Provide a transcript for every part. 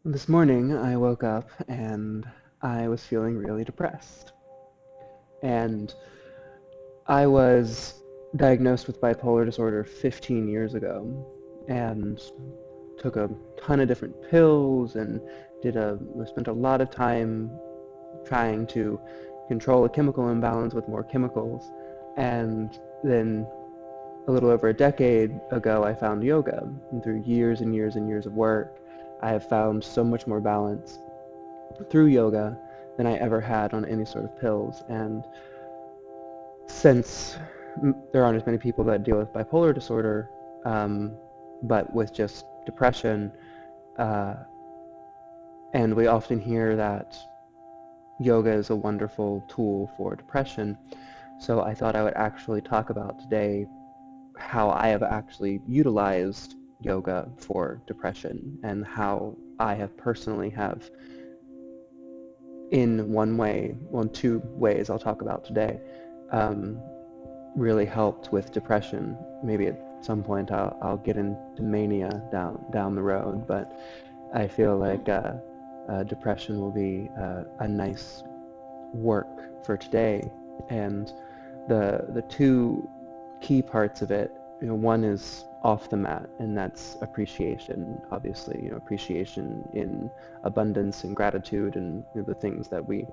This morning I woke up and I was feeling really depressed. And I was diagnosed with bipolar disorder 15 years ago and took a ton of different pills and spent a lot of time trying to control a chemical imbalance with more chemicals. And then a little over a decade ago, I found yoga. And through years and years and years of work, I have found so much more balance through yoga than I ever had on any sort of pills. And since there aren't as many people that deal with bipolar disorder, but with just depression, uh, and we often hear that yoga is a wonderful tool for depression, so I thought I would actually talk about today how I have actually utilized yoga for depression and how I have personally have in one way, well, in two ways I'll talk about today, um, really helped with depression. Maybe at some point I'll get into mania down the road, but I feel like depression will be a nice work for today. And the two key parts of it, one is off the mat, and that's appreciation. Obviously, appreciation in abundance and gratitude, and the things that we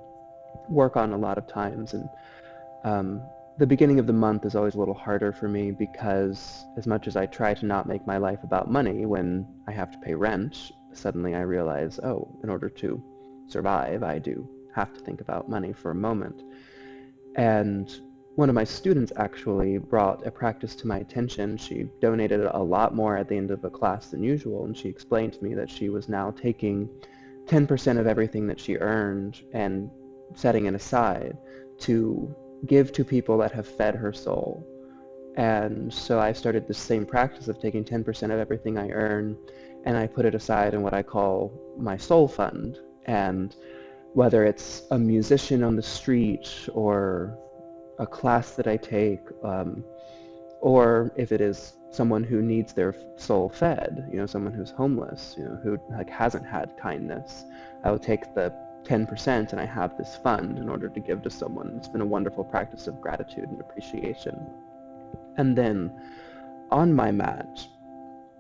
work on a lot of times. And the beginning of the month is always a little harder for me because as much as I try to not make my life about money, when I have to pay rent, suddenly I realize, oh, in order to survive, I do have to think about money for a moment. And one of my students actually brought a practice to my attention. She donated a lot more at the end of a class than usual, and she explained to me that she was now taking 10% of everything that she earned and setting it aside to give to people that have fed her soul. And so I started the same practice of taking 10% of everything I earn and I put it aside in what I call my soul fund. And whether it's a musician on the street or a class that I take, or if it is someone who needs their soul fed, someone who's homeless, who like hasn't had kindness, I will take the 10% and I have this fund in order to give to someone. It's been a wonderful practice of gratitude and appreciation. And then on my mat,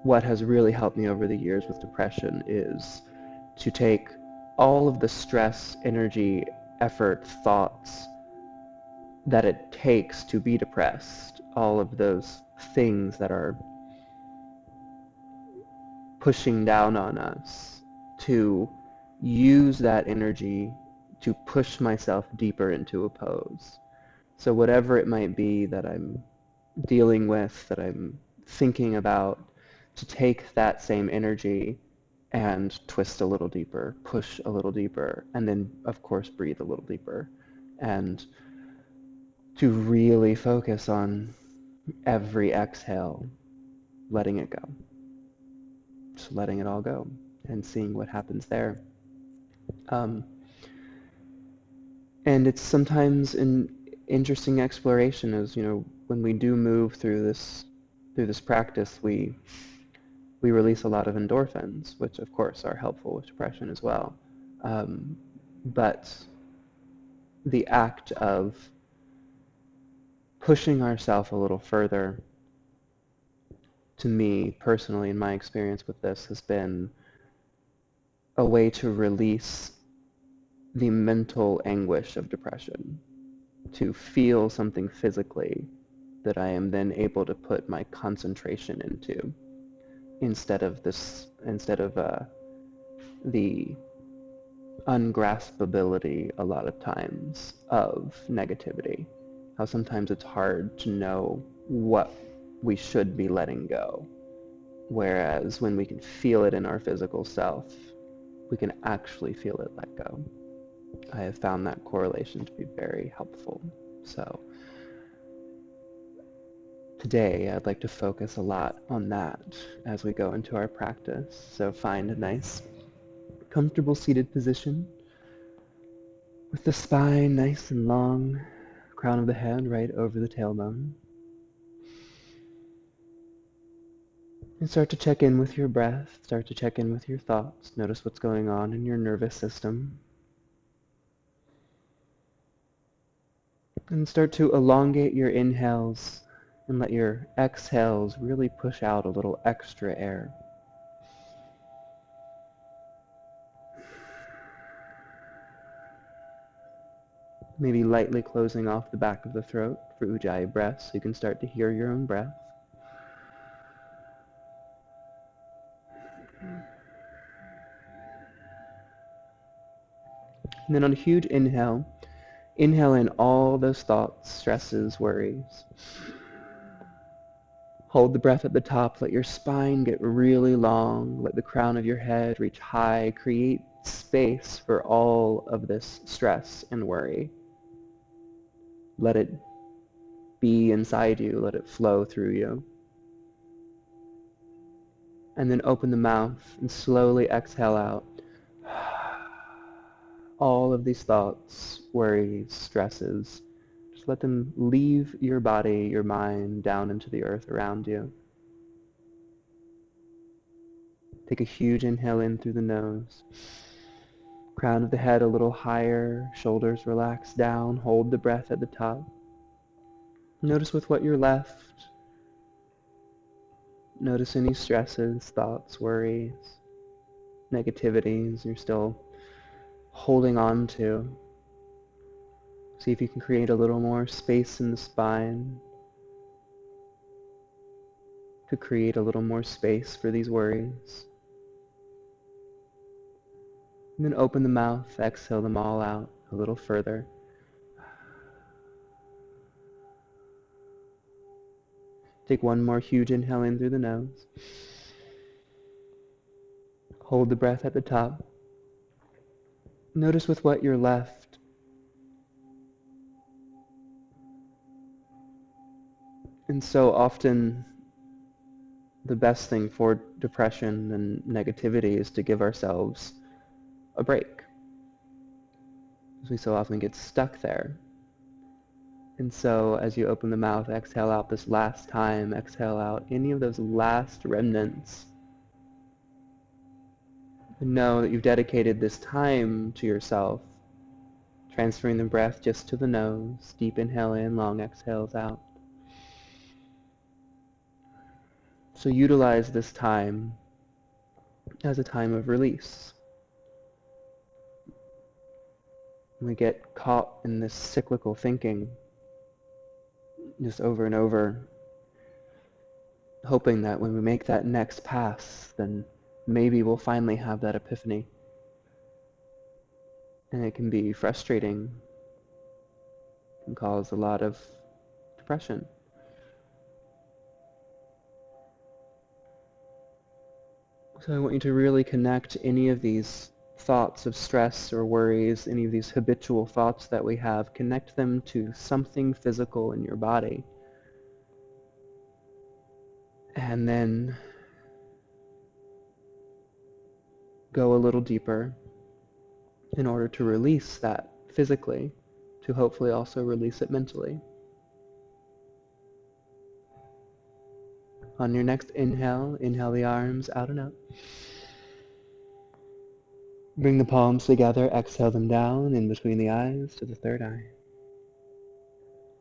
what has really helped me over the years with depression is to take all of the stress, energy, effort, thoughts that it takes to be depressed, all of those things that are pushing down on us, to use that energy to push myself deeper into a pose. So whatever it might be that I'm dealing with, that I'm thinking about, to take that same energy and twist a little deeper, push a little deeper, and then, of course, breathe a little deeper. And to really focus on every exhale, letting it go. Just letting it all go and seeing what happens there. Um, and it's sometimes an interesting exploration as, when we do move through this practice, we release a lot of endorphins, which of course are helpful with depression as well. But the act of pushing ourselves a little further, to me personally, in my experience with this, has been a way to release the mental anguish of depression, to feel something physically that I am then able to put my concentration into instead of the ungraspability a lot of times of negativity. How sometimes it's hard to know what we should be letting go. Whereas when we can feel it in our physical self, we can actually feel it let go. I have found that correlation to be very helpful. So today I'd like to focus a lot on that as we go into our practice. So find a nice, comfortable seated position with the spine nice and long, crown of the head right over the tailbone. And start to check in with your breath, start to check in with your thoughts. Notice what's going on in your nervous system. And start to elongate your inhales and let your exhales really push out a little extra air. Maybe lightly closing off the back of the throat for Ujjayi breath so you can start to hear your own breath. And then on a huge inhale, inhale in all those thoughts, stresses, worries. Hold the breath at the top. Let your spine get really long. Let the crown of your head reach high. Create space for all of this stress and worry. Let it be inside you. Let it flow through you. And then open the mouth and slowly exhale out all of these thoughts, worries, stresses. Just let them leave your body, your mind, down into the earth around you. Take a huge inhale in through the nose. Crown of the head a little higher, shoulders relax down, hold the breath at the top. Notice with what you're left. Notice any stresses, thoughts, worries, negativities you're still holding on to. See if you can create a little more space in the spine to create a little more space for these worries. And then open the mouth, exhale them all out a little further. Take one more huge inhale in through the nose. Hold the breath at the top. Notice with what you're left. And so often the best thing for depression and negativity is to give ourselves a break, because we so often get stuck there. And so as you open the mouth, exhale out this last time, exhale out any of those last remnants. And know that you've dedicated this time to yourself, transferring the breath just to the nose, deep inhale in, long exhales out. So utilize this time as a time of release. We get caught in this cyclical thinking just over and over, hoping that when we make that next pass, then maybe we'll finally have that epiphany. And it can be frustrating, can cause a lot of depression. So I want you to really connect any of these thoughts of stress or worries, any of these habitual thoughts that we have, connect them to something physical in your body. And then go a little deeper in order to release that physically, to hopefully also release it mentally. On your next inhale, inhale the arms out and up. Bring the palms together, exhale them down in between the eyes to the third eye.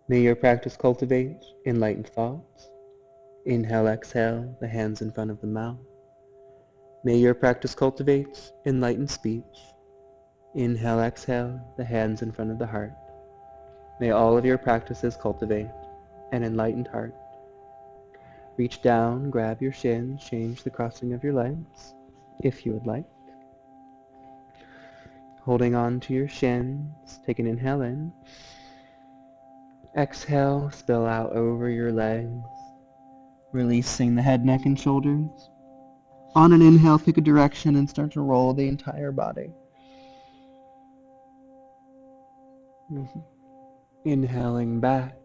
May your practice cultivate enlightened thoughts. Inhale, exhale, the hands in front of the mouth. May your practice cultivate enlightened speech. Inhale, exhale, the hands in front of the heart. May all of your practices cultivate an enlightened heart. Reach down, grab your shins, change the crossing of your legs, if you would like. Holding on to your shins, take an inhale in. Exhale, spill out over your legs, releasing the head, neck, and shoulders. On an inhale, pick a direction and start to roll the entire body. Inhaling back,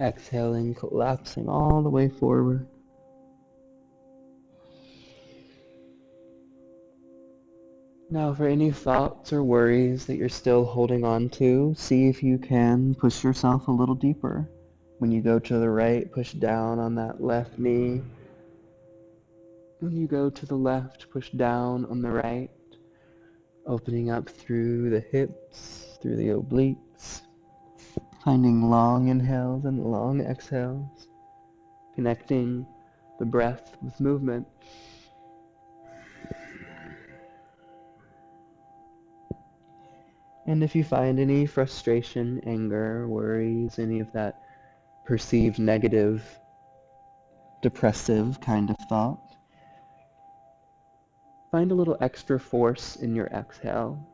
exhaling, collapsing all the way forward. Now for any thoughts or worries that you're still holding on to, see if you can push yourself a little deeper. When you go to the right, push down on that left knee. When you go to the left, push down on the right, opening up through the hips, through the obliques, finding long inhales and long exhales, connecting the breath with movement. And if you find any frustration, anger, worries, any of that perceived negative, depressive kind of thought, find a little extra force in your exhale.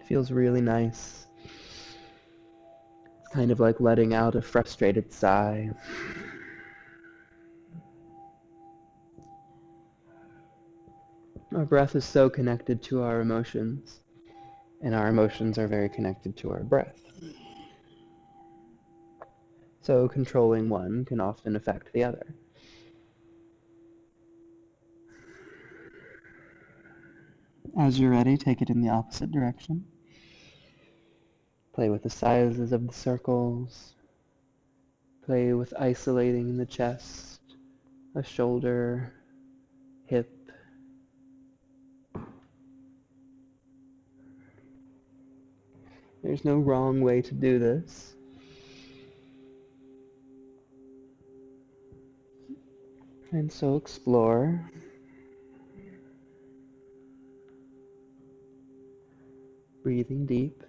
It feels really nice. It's kind of like letting out a frustrated sigh. Our breath is so connected to our emotions, and our emotions are very connected to our breath. So controlling one can often affect the other. As you're ready, take it in the opposite direction. Play with the sizes of the circles. Play with isolating the chest, a shoulder, hip. There's no wrong way to do this. And so explore. Breathing deep.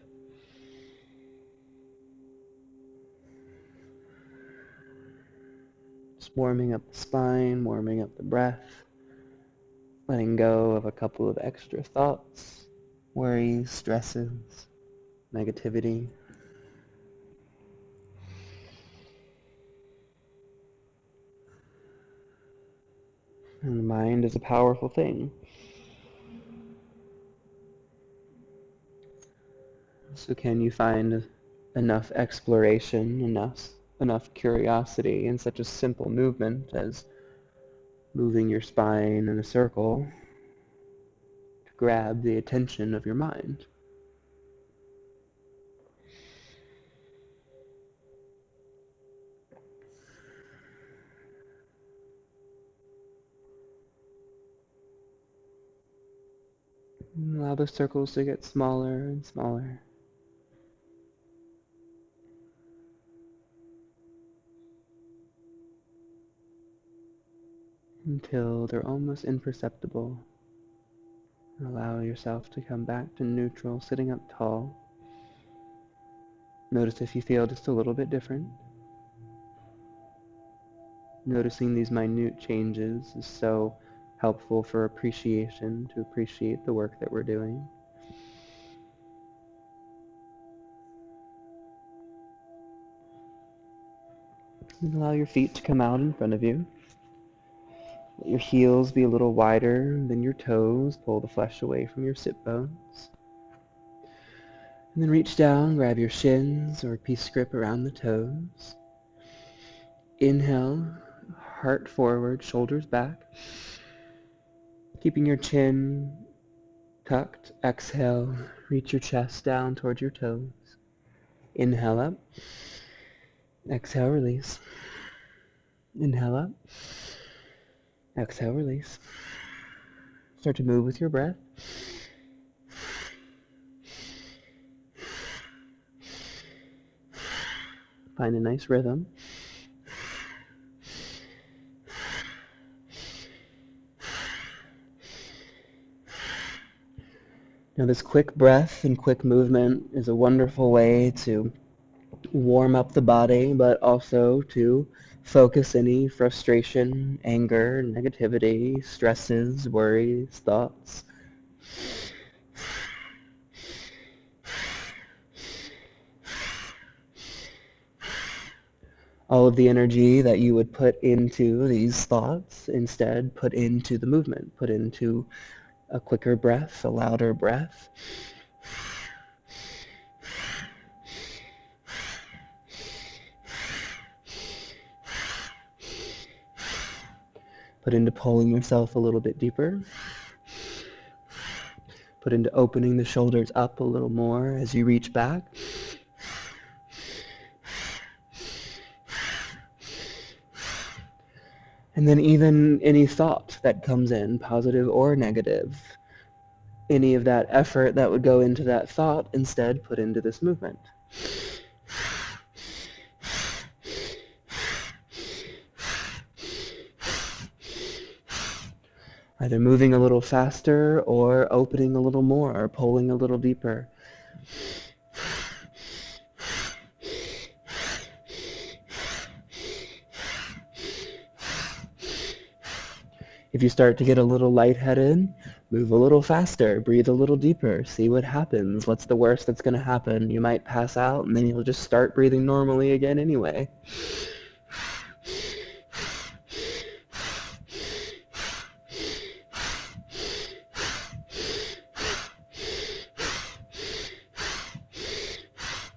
Just warming up the spine, warming up the breath. Letting go of a couple of extra thoughts, worries, stresses, negativity. And the mind is a powerful thing. So can you find enough exploration, enough curiosity in such a simple movement as moving your spine in a circle to grab the attention of your mind? And allow the circles to get smaller and smaller until they're almost imperceptible. Allow yourself to come back to neutral, sitting up tall. Notice if you feel just a little bit different. Noticing these minute changes is so helpful for appreciation, to appreciate the work that we're doing. And allow your feet to come out in front of you. Let your heels be a little wider than your toes. Pull the flesh away from your sit bones. And then reach down, grab your shins or peace grip around the toes. Inhale, heart forward, shoulders back. Keeping your chin tucked. Exhale, reach your chest down towards your toes. Inhale up. Exhale, release. Inhale up. Exhale, release. Start to move with your breath. Find a nice rhythm. Now this quick breath and quick movement is a wonderful way to warm up the body, but also to focus any frustration, anger, negativity, stresses, worries, thoughts. All of the energy that you would put into these thoughts, instead put into the movement, put into a quicker breath, a louder breath. Put into pulling yourself a little bit deeper. Put into opening the shoulders up a little more as you reach back. And then even any thought that comes in, positive or negative, any of that effort that would go into that thought, instead put into this movement. Either moving a little faster or opening a little more or pulling a little deeper. If you start to get a little lightheaded, move a little faster, breathe a little deeper, see what happens. What's the worst that's going to happen? You might pass out, and then you'll just start breathing normally again anyway.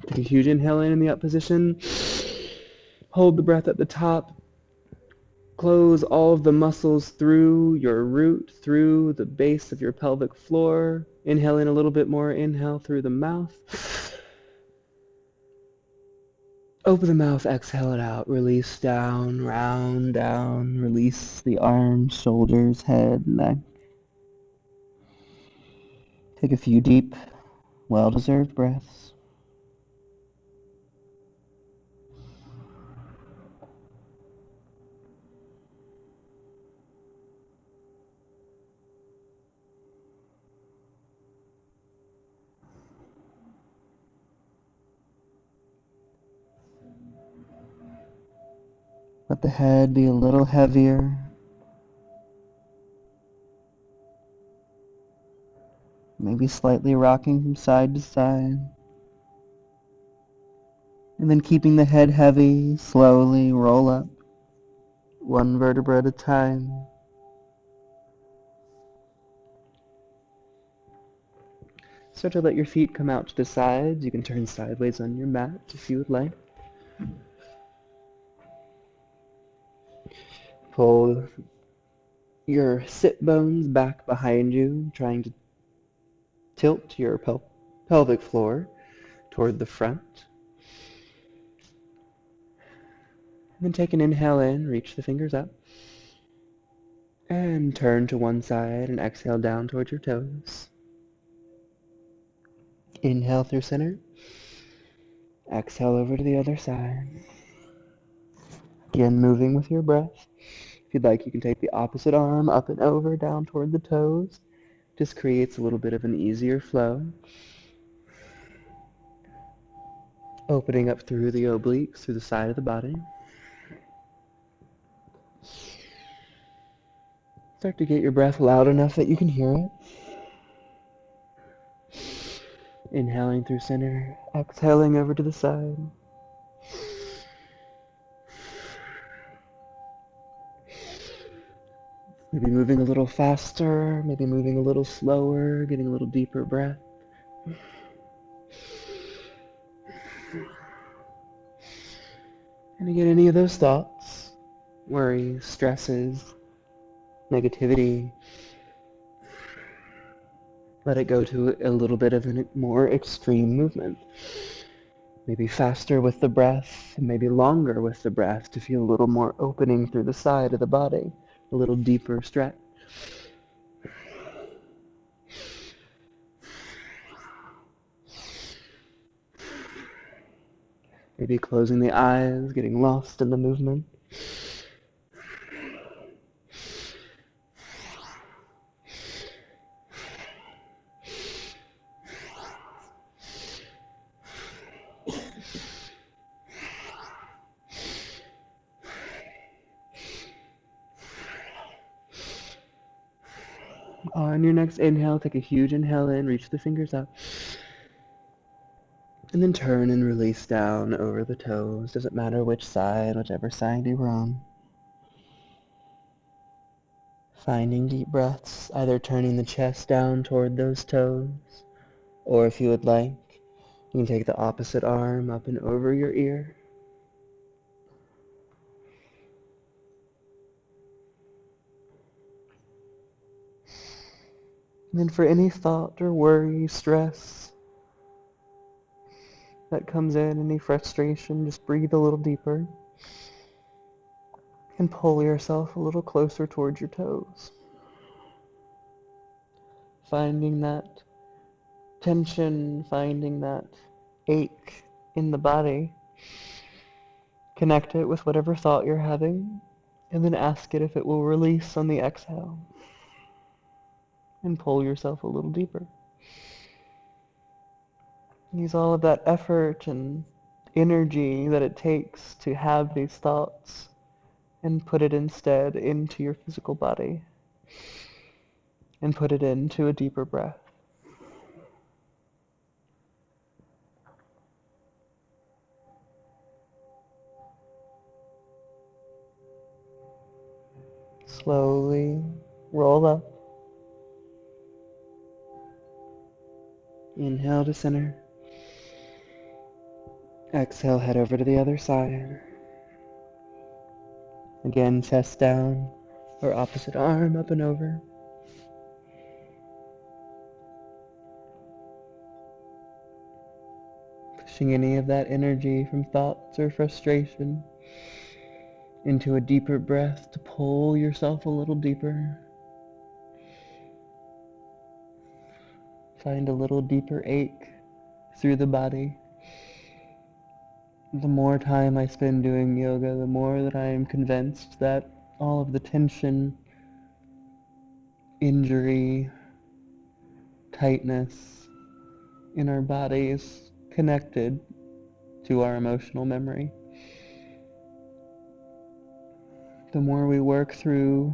Take a huge inhale in the up position. Hold the breath at the top. Close all of the muscles through your root, through the base of your pelvic floor. Inhale in a little bit more. Inhale through the mouth. Open the mouth, exhale it out. Release down, round down. Release the arms, shoulders, head, neck. Take a few deep, well-deserved breaths. Let the head be a little heavier. Maybe slightly rocking from side to side. And then keeping the head heavy, slowly roll up, one vertebra at a time. Start to let your feet come out to the sides. You can turn sideways on your mat if you would like. Pull your sit bones back behind you, trying to tilt your pelvic floor toward the front. And then take an inhale in, reach the fingers up. And turn to one side and exhale down towards your toes. Inhale through center. Exhale over to the other side. Again, moving with your breath. If you'd like, you can take the opposite arm up and over, down toward the toes. Just creates a little bit of an easier flow. Opening up through the obliques, through the side of the body. Start to get your breath loud enough that you can hear it. Inhaling through center, exhaling over to the side. Maybe moving a little faster, maybe moving a little slower, getting a little deeper breath. And again, any of those thoughts, worries, stresses, negativity, let it go to a little bit of a more extreme movement. Maybe faster with the breath, and maybe longer with the breath to feel a little more opening through the side of the body, a little deeper stretch. Maybe closing the eyes, getting lost in the movement. On your next inhale, take a huge inhale in, reach the fingers up. And then turn and release down over the toes. Doesn't matter which side, whichever side you're on. Finding deep breaths, either turning the chest down toward those toes, or if you would like, you can take the opposite arm up and over your ear. And then for any thought or worry, stress that comes in, any frustration, just breathe a little deeper. And pull yourself a little closer towards your toes. Finding that tension, finding that ache in the body. Connect it with whatever thought you're having, and then ask it if it will release on the exhale. And pull yourself a little deeper. Use all of that effort and energy that it takes to have these thoughts and put it instead into your physical body. And put it into a deeper breath. Slowly roll up. Inhale to center. Exhale, head over to the other side. Again, chest down, or opposite arm up and over. Pushing any of that energy from thoughts or frustration into a deeper breath to pull yourself a little deeper. Find a little deeper ache through the body. The more time I spend doing yoga, the more that I am convinced that all of the tension, injury, tightness in our body is connected to our emotional memory. The more we work through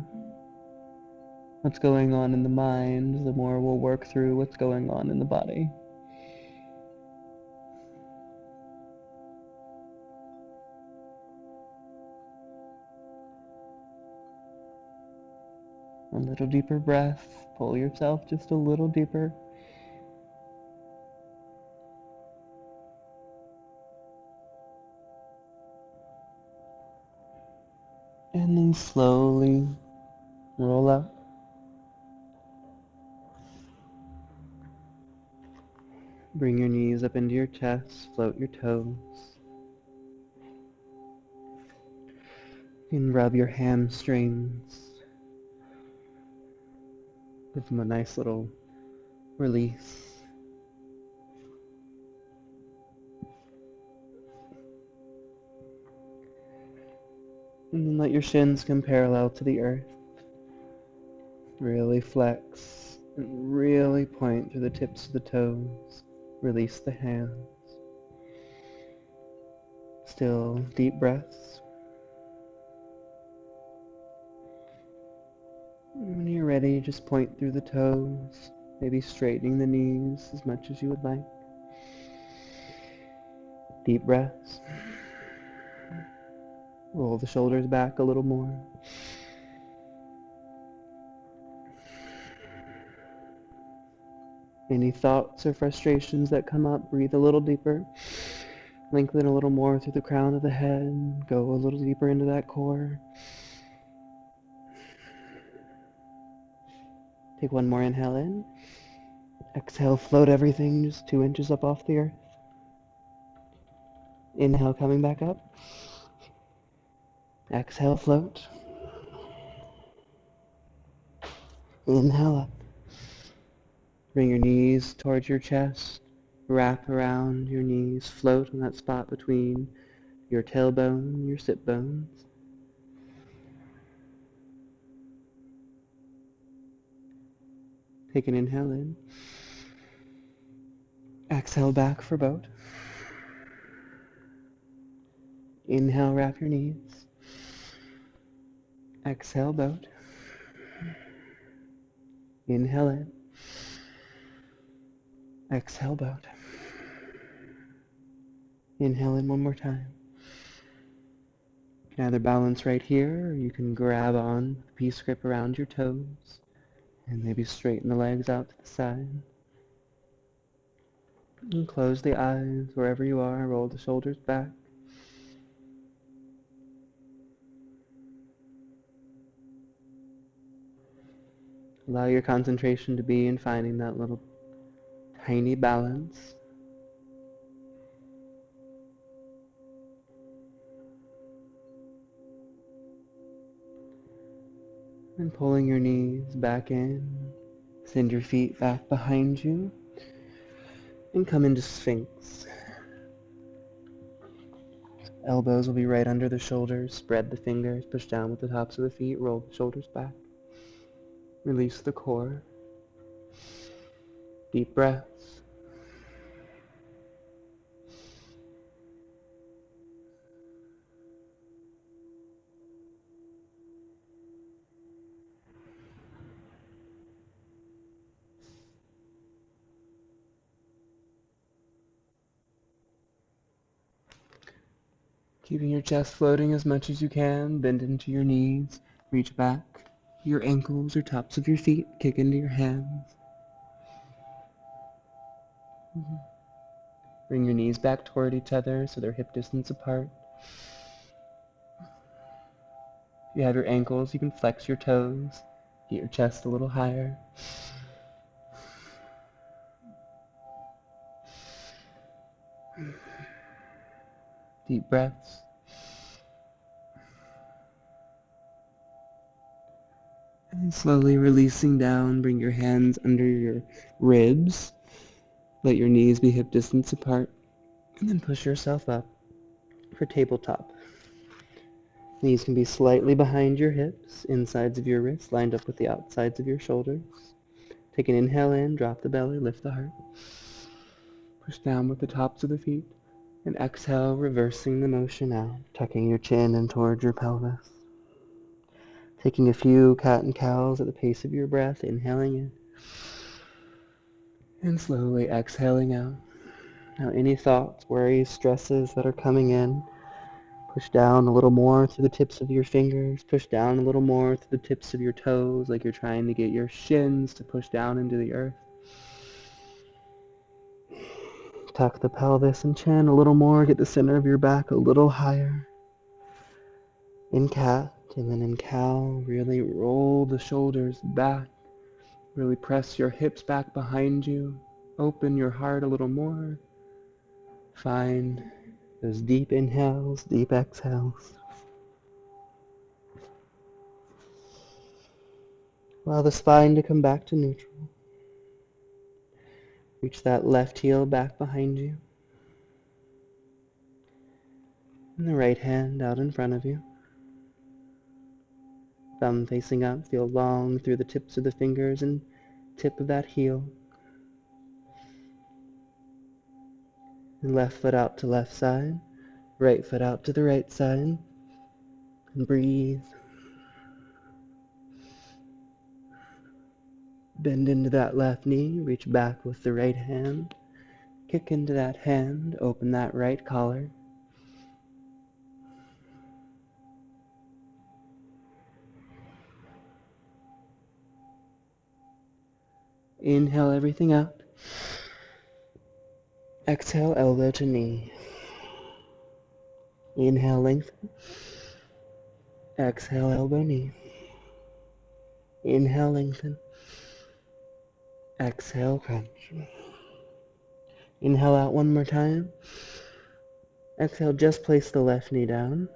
what's going on in the mind, the more we'll work through what's going on in the body. A little deeper breath. Pull yourself just a little deeper. And then slowly roll up. Bring your knees up into your chest. Float your toes. And rub your hamstrings. Give them a nice little release. And then let your shins come parallel to the earth. Really flex and really point to the tips of the toes. Release the hands. Still deep breaths. And when you're ready, just point through the toes, maybe straightening the knees as much as you would like. Deep breaths. Roll the shoulders back a little more. Any thoughts or frustrations that come up, breathe a little deeper. Lengthen a little more through the crown of the head. Go a little deeper into that core. Take one more inhale in. Exhale, float everything just 2 inches up off the earth. Inhale, coming back up. Exhale, float. Inhale up. Bring your knees towards your chest. Wrap around your knees. Float on that spot between your tailbone and your sit bones. Take an inhale in. Exhale back for boat. Inhale, wrap your knees. Exhale, boat. Inhale in. Exhale, boat. Inhale in one more time. You can either balance right here, or you can grab on the peace grip around your toes, and maybe straighten the legs out to the side. And close the eyes wherever you are, roll the shoulders back. Allow your concentration to be in finding that little tiny balance. And pulling your knees back in. Send your feet back behind you. And come into Sphinx. Elbows will be right under the shoulders. Spread the fingers. Push down with the tops of the feet. Roll the shoulders back. Release the core. Deep breaths. Keeping your chest floating as much as you can. Bend into your knees. Reach back. Your ankles or tops of your feet. Kick into your hands. Bring your knees back toward each other so they're hip distance apart. If you have your ankles, you can flex your toes. Get your chest a little higher. Deep breaths. And slowly releasing down, bring your hands under your ribs. Let your knees be hip distance apart. And then push yourself up for tabletop. Knees can be slightly behind your hips, insides of your wrists lined up with the outsides of your shoulders. Take an inhale in, drop the belly, lift the heart. Push down with the tops of the feet. And exhale, reversing the motion out, tucking your chin in towards your pelvis. Taking a few cat and cows at the pace of your breath, inhaling in. And slowly exhaling out. Now any thoughts, worries, stresses that are coming in, push down a little more through the tips of your fingers. Push down a little more through the tips of your toes, like you're trying to get your shins to push down into the earth. Tuck the pelvis and chin a little more. Get the center of your back a little higher. In cat, and then in cow, really roll the shoulders back. Really press your hips back behind you. Open your heart a little more. Find those deep inhales, deep exhales. Allow the spine to come back to neutral. Reach that left heel back behind you. And the right hand out in front of you. Thumb facing up, feel long through the tips of the fingers and tip of that heel. And left foot out to left side, right foot out to the right side. And breathe. Bend into that left knee, reach back with the right hand. Kick into that hand, open that right collar. Inhale everything out. Exhale, elbow to knee. Inhale, lengthen. Exhale, elbow, knee. Inhale, lengthen. Exhale, crunch. Inhale out one more time. Exhale, just place the left knee down.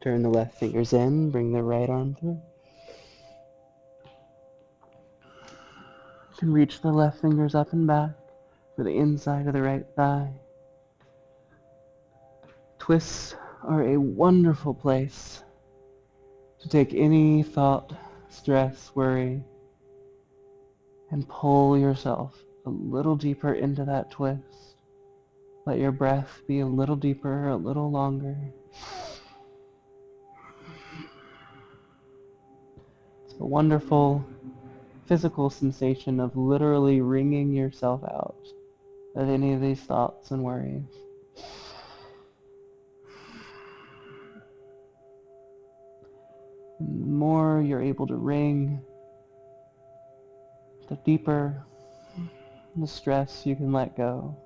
Turn the left fingers in, bring the right arm through. You can reach the left fingers up and back for the inside of the right thigh. Twists are a wonderful place to take any thought, stress, worry, and pull yourself a little deeper into that twist. Let your breath be a little deeper, a little longer. It's a wonderful physical sensation of literally wringing yourself out of any of these thoughts and worries. The more you're able to wring, the deeper the stress you can let go.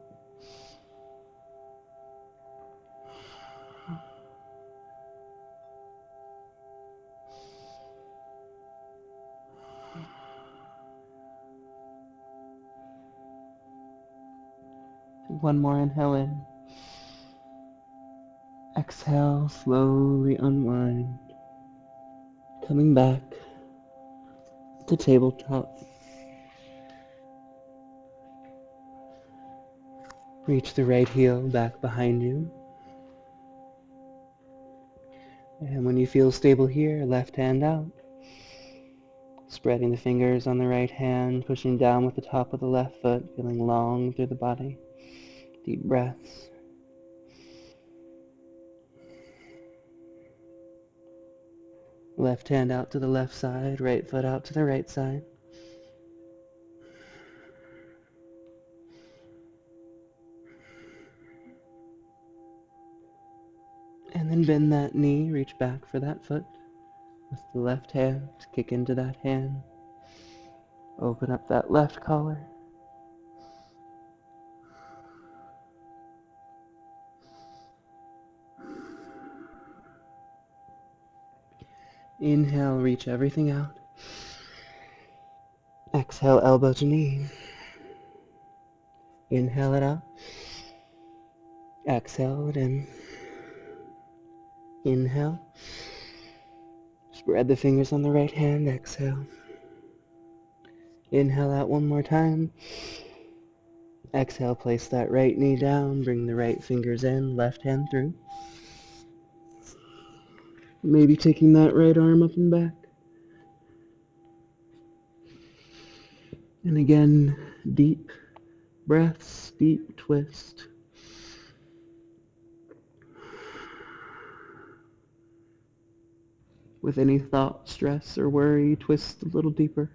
One more inhale in. Exhale, slowly unwind. Coming back the tabletop. Reach the right heel back behind you. And when you feel stable here, left hand out. Spreading the fingers on the right hand, pushing down with the top of the left foot, feeling long through the body. Deep breaths. Left hand out to the left side, right foot out to the right side. And then bend that knee, reach back for that foot. With the left hand, kick into that hand. Open up that left collar. Inhale, reach everything out. Exhale, elbow to knee. Inhale it out. Exhale it in. Inhale. Spread the fingers on the right hand. Exhale. Inhale out one more time. Exhale, place that right knee down. Bring the right fingers in. Left hand through. Maybe taking that right arm up and back. And again, deep breaths, deep twist. With any thought, stress, or worry, twist a little deeper.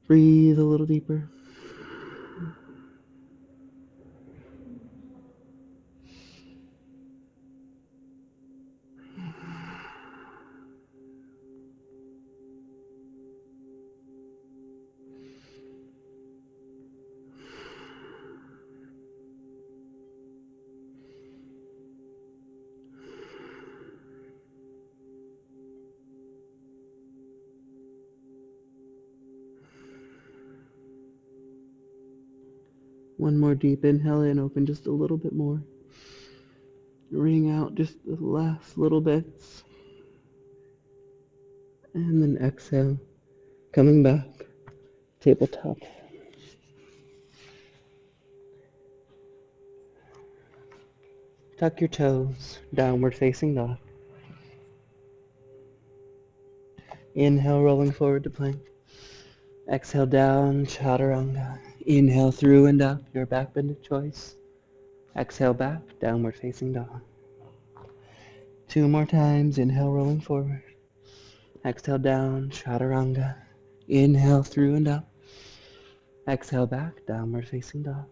Breathe a little deeper. One more deep inhale in, open just a little bit more. Wring out just the last little bits. And then exhale, coming back, tabletop. Tuck your toes, downward facing dog. Inhale, rolling forward to plank. Exhale down, chaturanga. Inhale through and up, your back bend of choice. Exhale back, downward facing dog. Two more times, inhale, rolling forward. Exhale down, chaturanga. Inhale through and up. Exhale back, downward facing dog.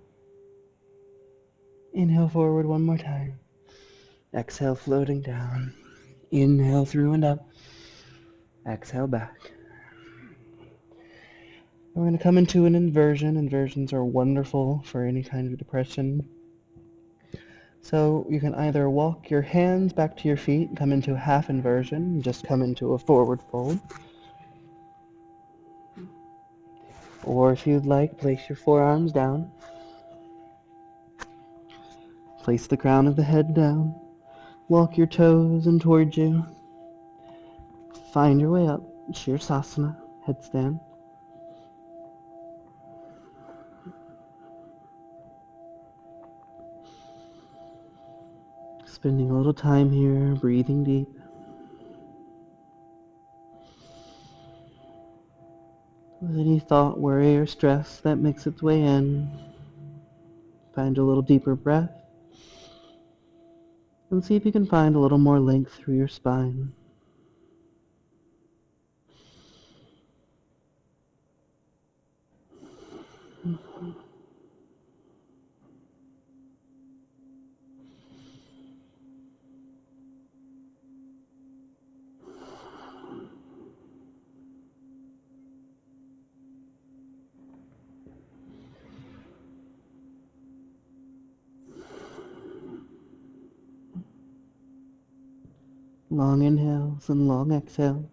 Inhale forward one more time. Exhale, floating down. Inhale through and up. Exhale back. We're going to come into an inversion. Inversions are wonderful for any kind of depression. So you can either walk your hands back to your feet, come into a half inversion, just come into a forward fold. Or if you'd like, place your forearms down. Place the crown of the head down. Walk your toes in towards you. Find your way up. Shirsasana, headstand. Spending a little time here, breathing deep. With any thought, worry, or stress that makes its way in, find a little deeper breath. And see if you can find a little more length through your spine. Long inhales and long exhales.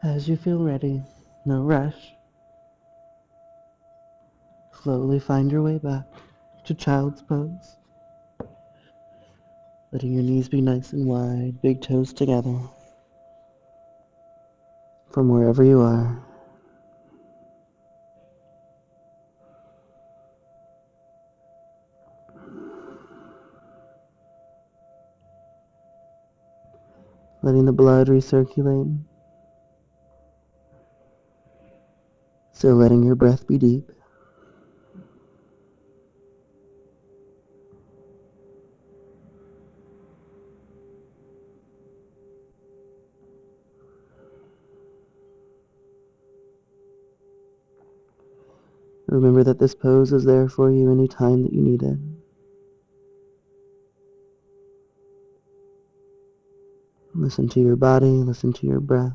As you feel ready, no rush, slowly find your way back to child's pose, letting your knees be nice and wide, big toes together. From wherever you are, letting the blood recirculate, still letting your breath be deep. Remember that this pose is there for you anytime that you need it. Listen to your body, listen to your breath.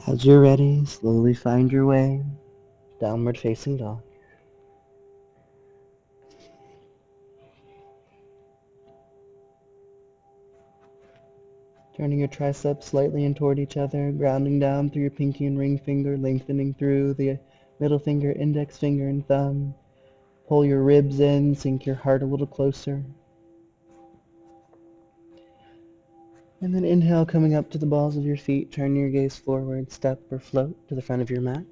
As you're ready, slowly find your way, downward facing dog. Turning your triceps slightly in toward each other, grounding down through your pinky and ring finger, lengthening through the middle finger, index finger, and thumb. Pull your ribs in, sink your heart a little closer. And then inhale, coming up to the balls of your feet, turn your gaze forward, step or float to the front of your mat.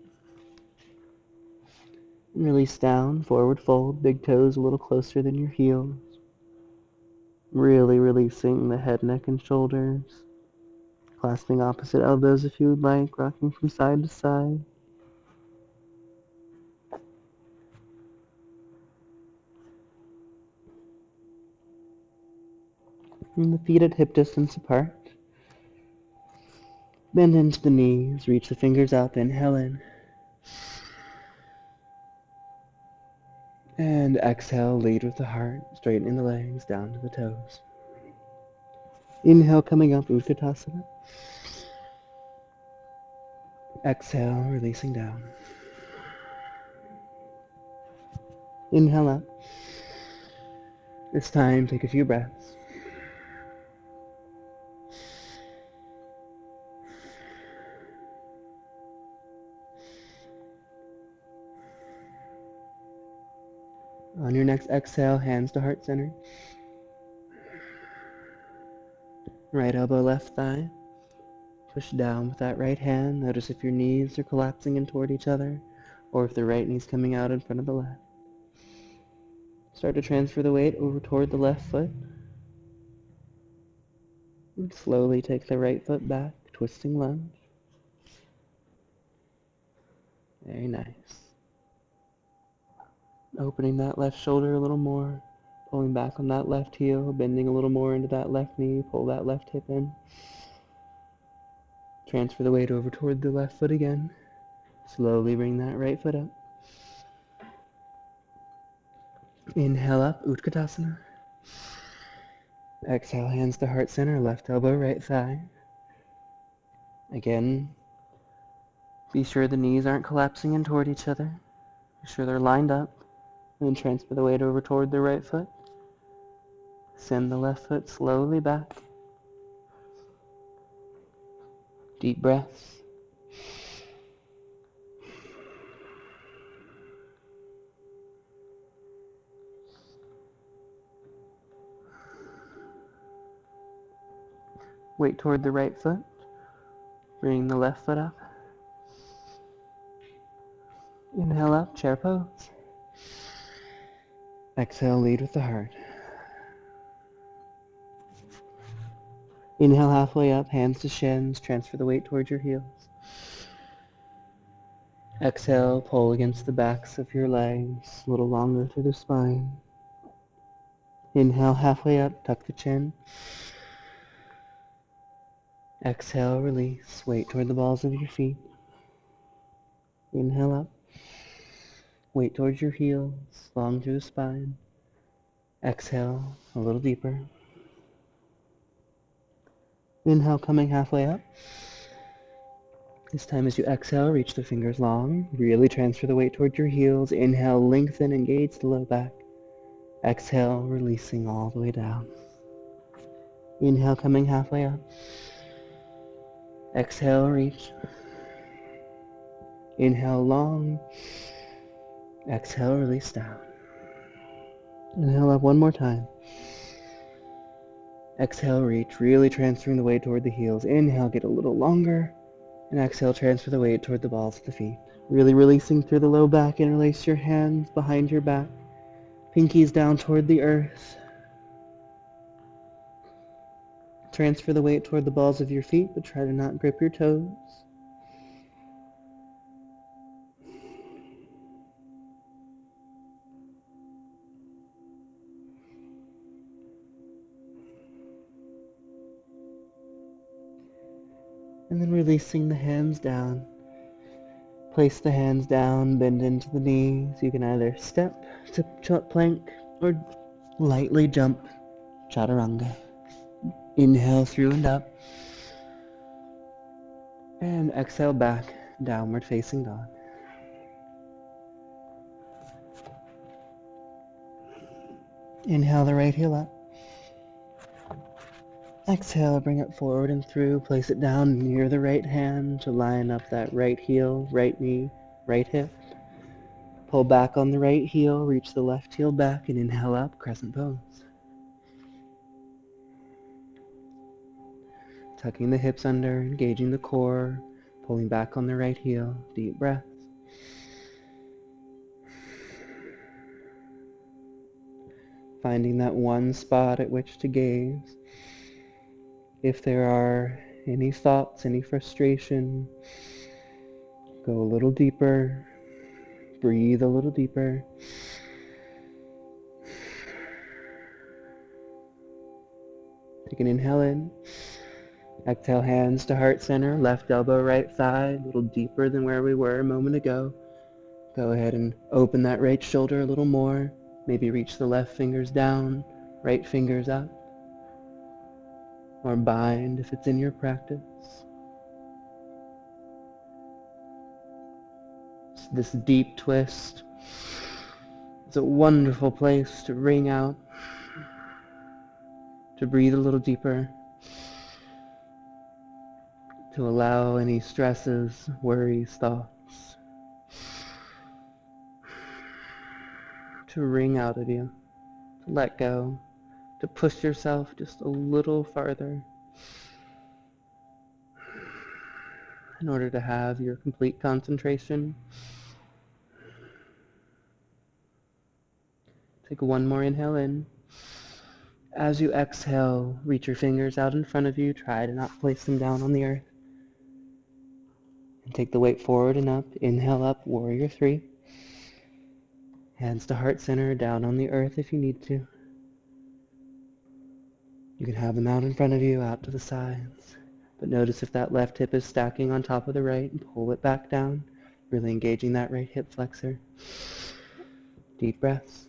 And release down, forward fold, big toes a little closer than your heels. Really releasing the head, neck, and shoulders. Clasping opposite elbows if you would like, rocking from side to side. And the feet at hip distance apart. Bend into the knees, reach the fingers up, inhale in. And exhale, lead with the heart, straightening the legs down to the toes. Inhale, coming up, Utkatasana. Exhale, releasing down. Inhale up. This time, take a few breaths. On your next exhale, hands to heart center. Right elbow, left thigh. Push down with that right hand. Notice if your knees are collapsing in toward each other, or if the right knee's coming out in front of the left. Start to transfer the weight over toward the left foot. And slowly take the right foot back, twisting lunge. Very nice. Opening that left shoulder a little more, pulling back on that left heel, bending a little more into that left knee, pull that left hip in. Transfer the weight over toward the left foot again. Slowly bring that right foot up. Inhale up, Utkatasana. Exhale, hands to heart center, left elbow, right thigh. Again, be sure the knees aren't collapsing in toward each other. Be sure they're lined up. And then transfer the weight over toward the right foot. Send the left foot slowly back. Deep breaths. Weight toward the right foot. Bring the left foot up. Inhale up, chair pose. Exhale, lead with the heart. Inhale halfway up, hands to shins, transfer the weight towards your heels. Exhale, pull against the backs of your legs, a little longer through the spine. Inhale halfway up, tuck the chin. Exhale, release. Weight toward the balls of your feet. Inhale up. Weight towards your heels, long through the spine. Exhale, a little deeper. Inhale, coming halfway up. This time as you exhale, reach the fingers long. Really transfer the weight towards your heels. Inhale, lengthen, engage the low back. Exhale, releasing all the way down. Inhale, coming halfway up. Exhale, reach. Inhale, long. Exhale, release down. Inhale up one more time. Exhale, reach, really transferring the weight toward the heels. Inhale, get a little longer. And exhale, transfer the weight toward the balls of the feet. Really releasing through the low back. Interlace your hands behind your back. Pinkies down toward the earth. Transfer the weight toward the balls of your feet, but try to not grip your toes. And then releasing the hands down. Place the hands down, bend into the knees. You can either step to plank or lightly jump chaturanga. Inhale through and up. And exhale back, downward facing dog. Inhale the right heel up. Exhale, bring it forward and through. Place it down near the right hand to line up that right heel, right knee, right hip. Pull back on the right heel, reach the left heel back, and inhale up, crescent pose. Tucking the hips under, engaging the core, pulling back on the right heel. Deep breath. Finding that one spot at which to gaze. If there are any thoughts, any frustration, go a little deeper. Breathe a little deeper. Take an inhale in. Exhale, hands to heart center, left elbow, right thigh, a little deeper than where we were a moment ago. Go ahead and open that right shoulder a little more. Maybe reach the left fingers down, right fingers up. Or bind if it's in your practice. This deep twist is a wonderful place to wring out, to breathe a little deeper, to allow any stresses, worries, thoughts to wring out of you, to let go, to push yourself just a little farther in order to have your complete concentration. Take one more inhale in. As you exhale, reach your fingers out in front of you. Try to not place them down on the earth. And take the weight forward and up. Inhale up, warrior three. Hands to heart center, down on the earth if you need to. You can have them out in front of you, out to the sides. But notice if that left hip is stacking on top of the right, and pull it back down, really engaging that right hip flexor. Deep breaths.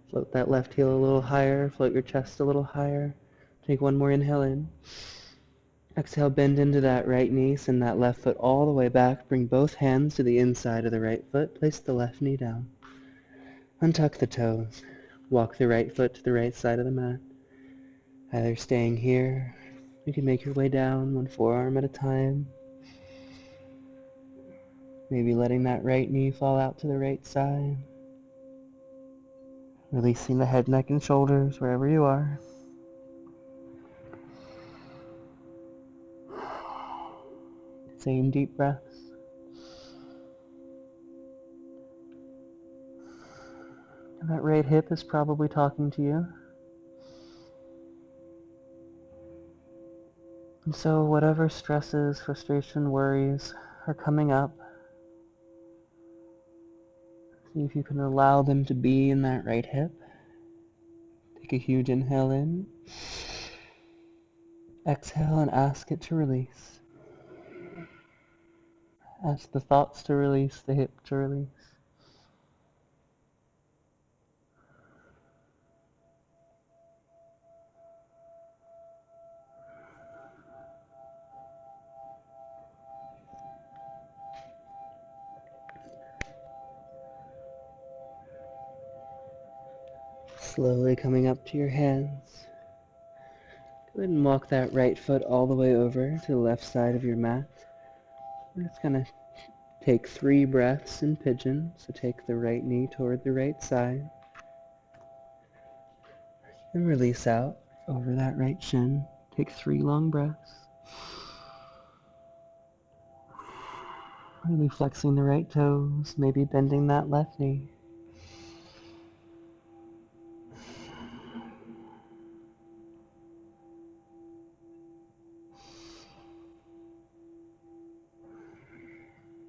Float that left heel a little higher, float your chest a little higher. Take one more inhale in. Exhale, bend into that right knee, send that left foot all the way back. Bring both hands to the inside of the right foot. Place the left knee down. Untuck the toes. Walk the right foot to the right side of the mat. Either staying here, you can make your way down one forearm at a time. Maybe letting that right knee fall out to the right side. Releasing the head, neck, and shoulders wherever you are. Same deep breaths. And that right hip is probably talking to you. And so whatever stresses, frustration, worries are coming up, See if you can allow them to be in that right hip. Take a huge inhale in. Exhale and ask it to release. Ask the thoughts to release, the hip to release. Slowly coming up to your hands. Go ahead and walk that right foot all the way over to the left side of your mat. We're just going to take 3 breaths in pigeon. So take the right knee toward the right side. And release out over that right shin. Take 3 long breaths. Really flexing the right toes, maybe bending that left knee.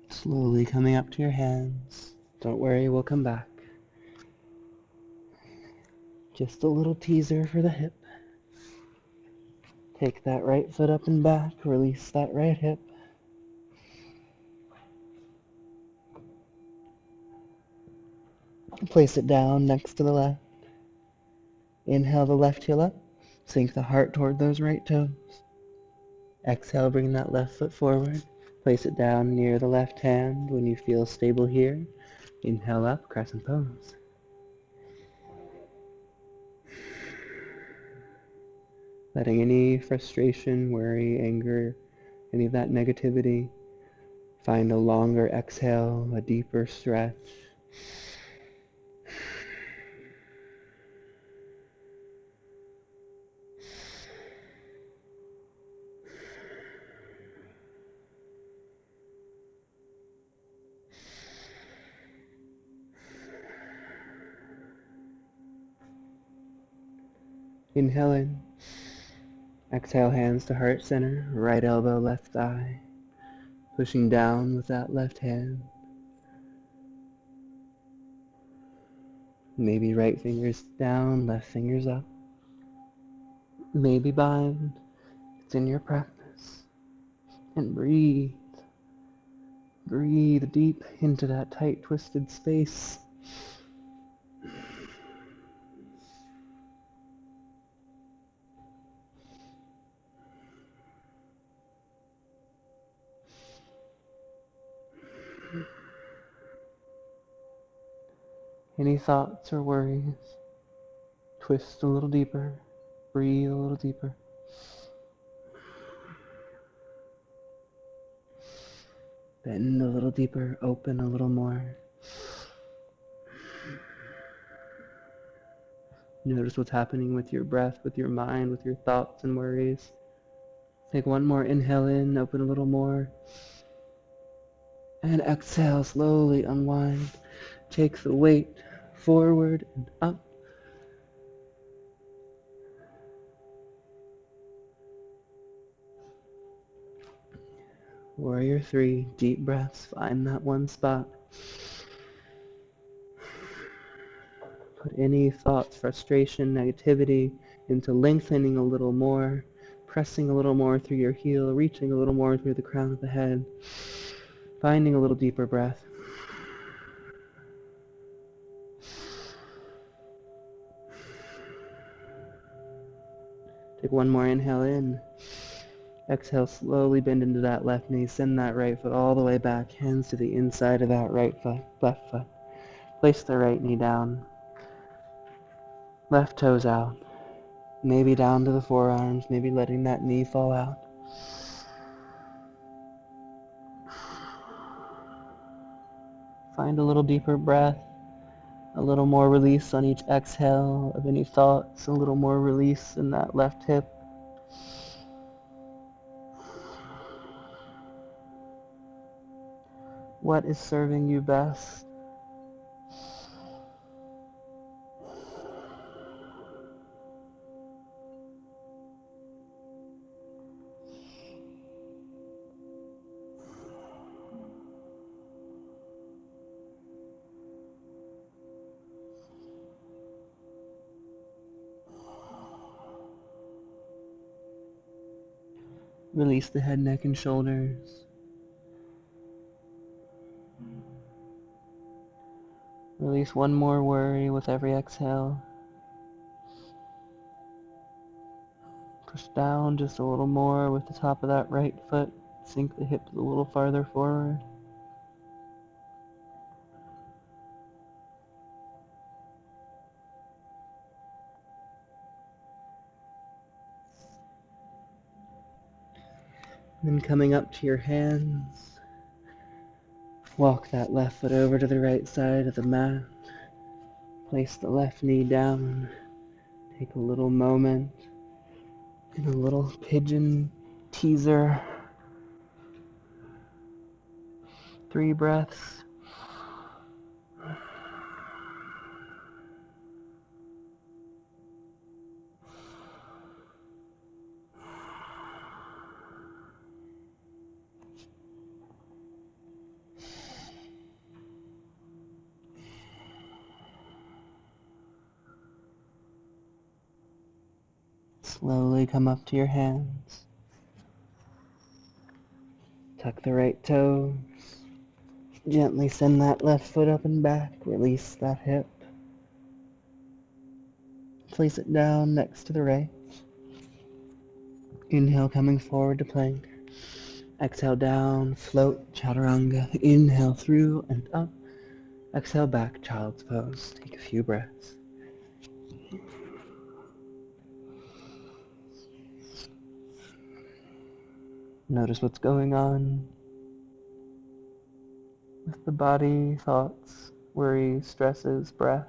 Slowly coming up to your hands. Don't worry, we'll come back. Just a little teaser for the hip. Take that right foot up and back, release that right hip. Place it down next to the left. Inhale the left heel up. Sink the heart toward those right toes. Exhale, bring that left foot forward. Place it down near the left hand. When you feel stable here, inhale up, crescent pose. Letting any frustration, worry, anger, any of that negativity, find a longer exhale, a deeper stretch. Inhale in. Exhale, hands to heart center, right elbow, left thigh. Pushing down with that left hand. Maybe right fingers down, left fingers up. Maybe bind. It's in your practice. And breathe. Breathe deep into that tight, twisted space. Any thoughts or worries, twist a little deeper, breathe a little deeper. Bend a little deeper, open a little more. Notice what's happening with your breath, with your mind, with your thoughts and worries. Take one more inhale in, open a little more. And exhale, slowly unwind. Take the weight forward and up. Warrior 3, deep breaths, find that one spot. Put any thoughts, frustration, negativity into lengthening a little more, pressing a little more through your heel, reaching a little more through the crown of the head, finding a little deeper breath. Take one more inhale in. Exhale, slowly bend into that left knee. Send that right foot all the way back. Hands to the inside of that right foot, left foot. Place the right knee down. Left toes out. Maybe down to the forearms. Maybe letting that knee fall out. Find a little deeper breath. A little more release on each exhale of any thoughts. A little more release in that left hip. What is serving you best? Release the head, neck, and shoulders. Release one more worry with every exhale. Push down just a little more with the top of that right foot. Sink the hips a little farther forward. Then coming up to your hands, walk that left foot over to the right side of the mat. Place the left knee down. Take a little moment in a little pigeon teaser. 3 breaths. Slowly come up to your hands. Tuck the right toes. Gently send that left foot up and back. Release that hip. Place it down next to the right. Inhale, coming forward to plank. Exhale down, float, chaturanga. Inhale through and up. Exhale back, child's pose. Take a few breaths. Notice what's going on with the body, thoughts, worries, stresses, breath.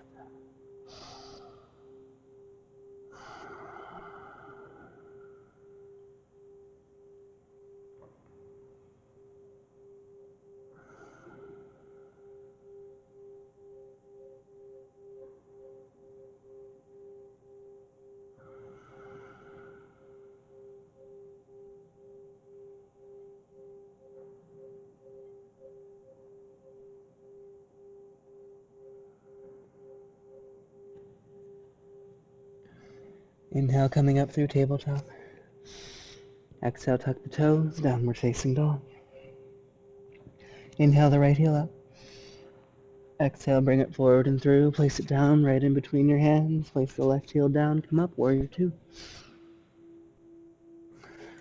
Inhale, coming up through tabletop. Exhale, tuck the toes, downward facing dog. Inhale the right heel up. Exhale, bring it forward and through. Place it down right in between your hands. Place the left heel down. Come up, warrior 2.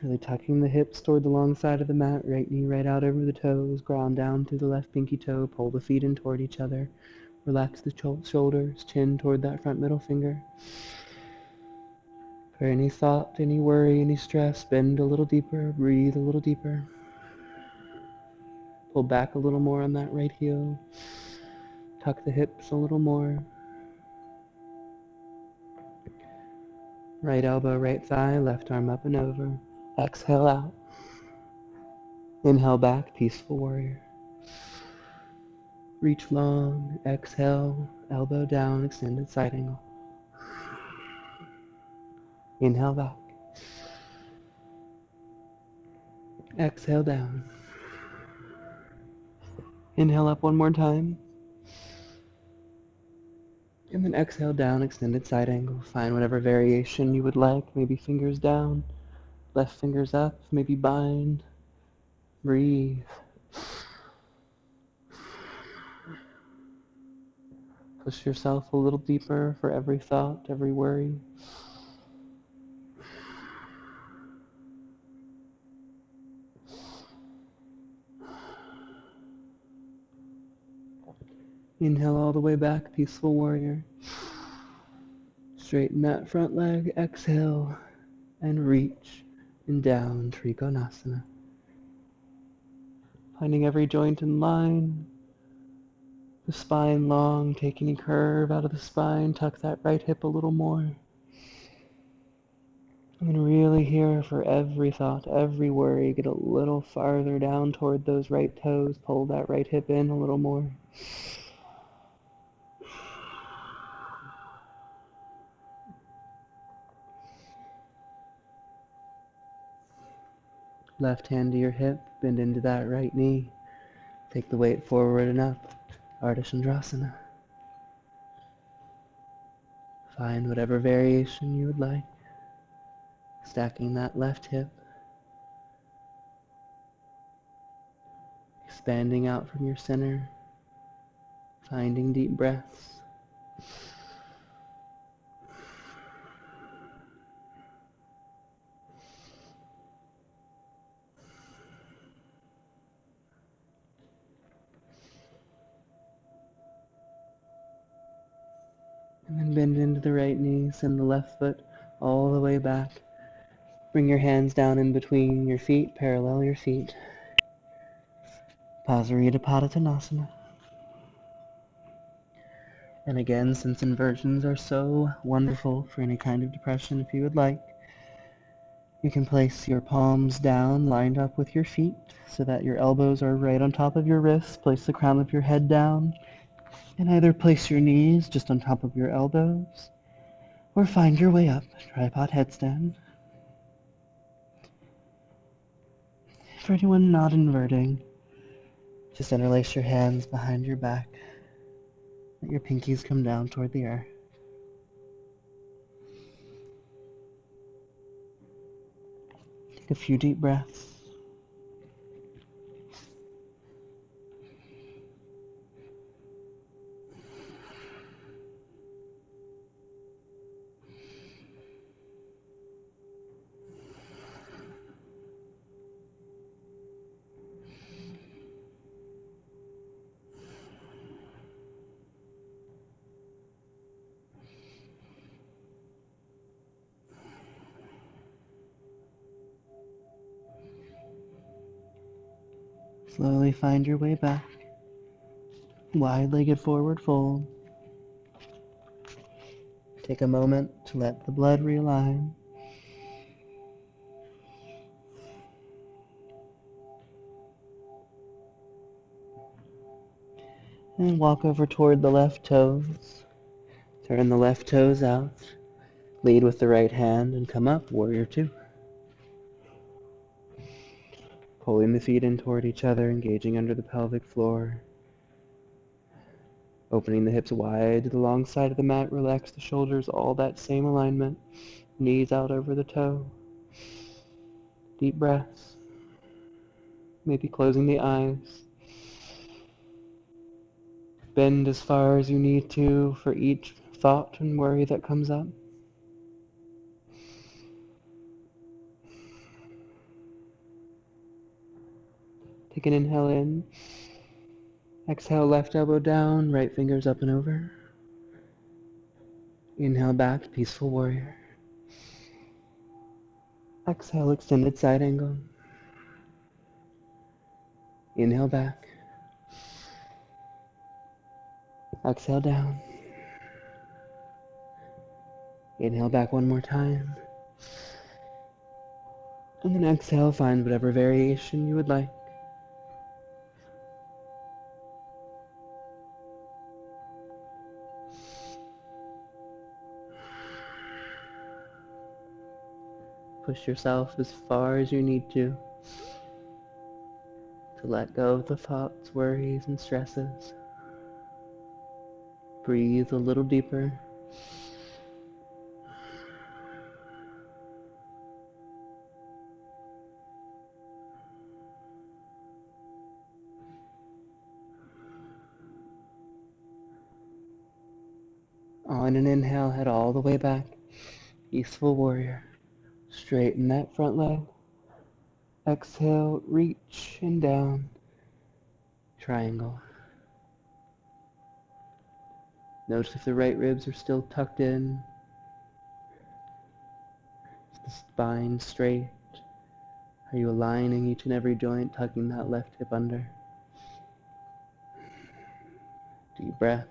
Really tucking the hips toward the long side of the mat. Right knee right out over the toes. Ground down through the left pinky toe. Pull the feet in toward each other. Relax the shoulders. Chin toward that front middle finger. For any thought, any worry, any stress, bend a little deeper. Breathe a little deeper. Pull back a little more on that right heel. Tuck the hips a little more. Right elbow, right thigh, left arm up and over. Exhale out. Inhale back, peaceful warrior. Reach long, exhale, elbow down, extended side angle. Inhale back. Exhale down. Inhale up one more time. And then exhale down, extended side angle. Find whatever variation you would like. Maybe fingers down, left fingers up, maybe bind. Breathe. Push yourself a little deeper for every thought, every worry. Inhale all the way back, peaceful warrior. Straighten that front leg, exhale, and reach and down, Trikonasana. Finding every joint in line, the spine long, take any curve out of the spine, tuck that right hip a little more. And really here for every thought, every worry, get a little farther down toward those right toes, pull that right hip in a little more. Left hand to your hip, bend into that right knee. Take the weight forward and up, Ardha Chandrasana. Find whatever variation you would like. Stacking that left hip, expanding out from your center, finding deep breaths. And then bend into the right knee, send the left foot all the way back. Bring your hands down in between your feet, parallel your feet. Padottanasana. And again, since inversions are so wonderful for any kind of depression, if you would like, you can place your palms down, lined up with your feet, so that your elbows are right on top of your wrists. Place the crown of your head down, and either place your knees just on top of your elbows, or find your way up, tripod headstand. For anyone not inverting, just interlace your hands behind your back. Let your pinkies come down toward the earth. Take a few deep breaths. Slowly find your way back. Wide-legged forward fold. Take a moment to let the blood realign. And walk over toward the left toes. Turn the left toes out. Lead with the right hand and come up, warrior two. Pulling the feet in toward each other, engaging under the pelvic floor. Opening the hips wide to the long side of the mat. Relax the shoulders, all that same alignment. Knees out over the toe. Deep breaths. Maybe closing the eyes. Bend as far as you need to for each thought and worry that comes up. Take an inhale in. Exhale, left elbow down, right fingers up and over. Inhale back, peaceful warrior. Exhale, extended side angle. Inhale back. Exhale down. Inhale back one more time. And then exhale, find whatever variation you would like. Push yourself as far as you need to let go of the thoughts, worries, and stresses. Breathe a little deeper. On an inhale, head all the way back. Peaceful warrior. Straighten that front leg. Exhale, reach and down. Triangle. Notice if the right ribs are still tucked in. Is the spine straight? Are you aligning each and every joint, tucking that left hip under? Deep breaths.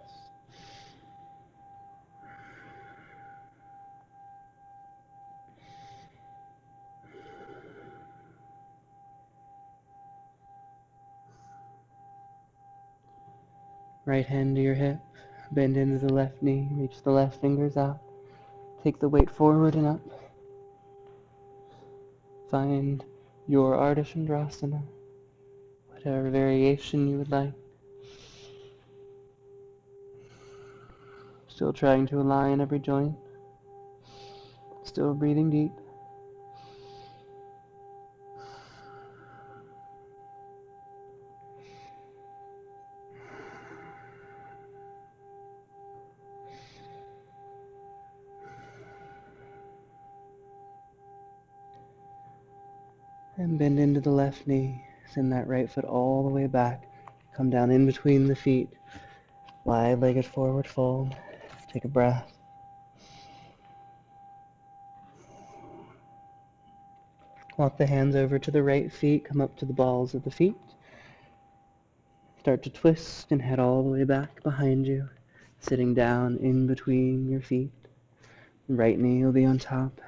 Right hand to your hip. Bend into the left knee. Reach the left fingers out. Take the weight forward and up. Find your Ardha Chandrasana. Whatever variation you would like. Still trying to align every joint. Still breathing deep. And bend into the left knee. Send that right foot all the way back. Come down in between the feet. Wide-legged forward fold. Take a breath. Walk the hands over to the right feet. Come up to the balls of the feet. Start to twist and head all the way back behind you. Sitting down in between your feet. Right knee will be on top.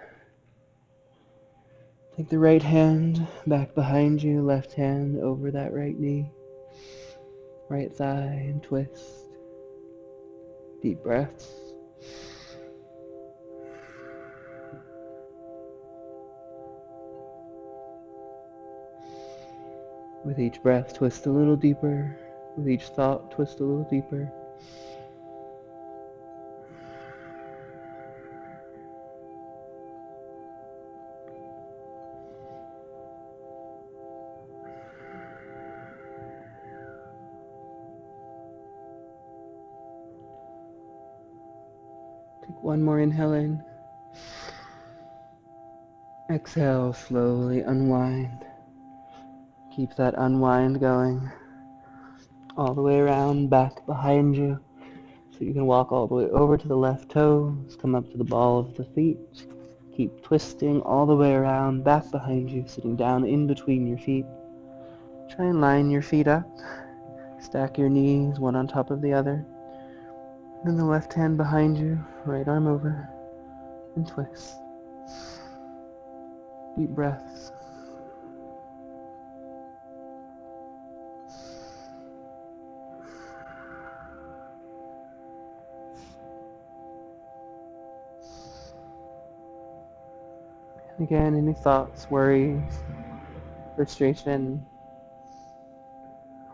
Take the right hand back behind you, left hand over that right knee. Right thigh and twist. Deep breaths. With each breath, twist a little deeper. With each thought, twist a little deeper. Take one more inhale in. Exhale, slowly unwind. Keep that unwind going. All the way around, back behind you. So you can walk all the way over to the left toes, come up to the ball of the feet. Keep twisting all the way around, back behind you, sitting down in between your feet. Try and line your feet up. Stack your knees, one on top of the other. Then the left hand behind you, right arm over, and twist. Deep breaths. And again, any thoughts, worries, frustration,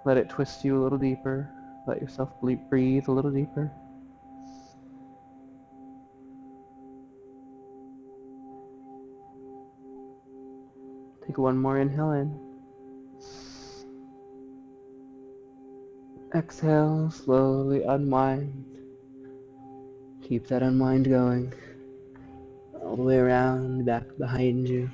let it twist you a little deeper. Let yourself breathe a little deeper. Take one more inhale in. Exhale, slowly unwind. Keep that unwind going. All the way around, back behind you.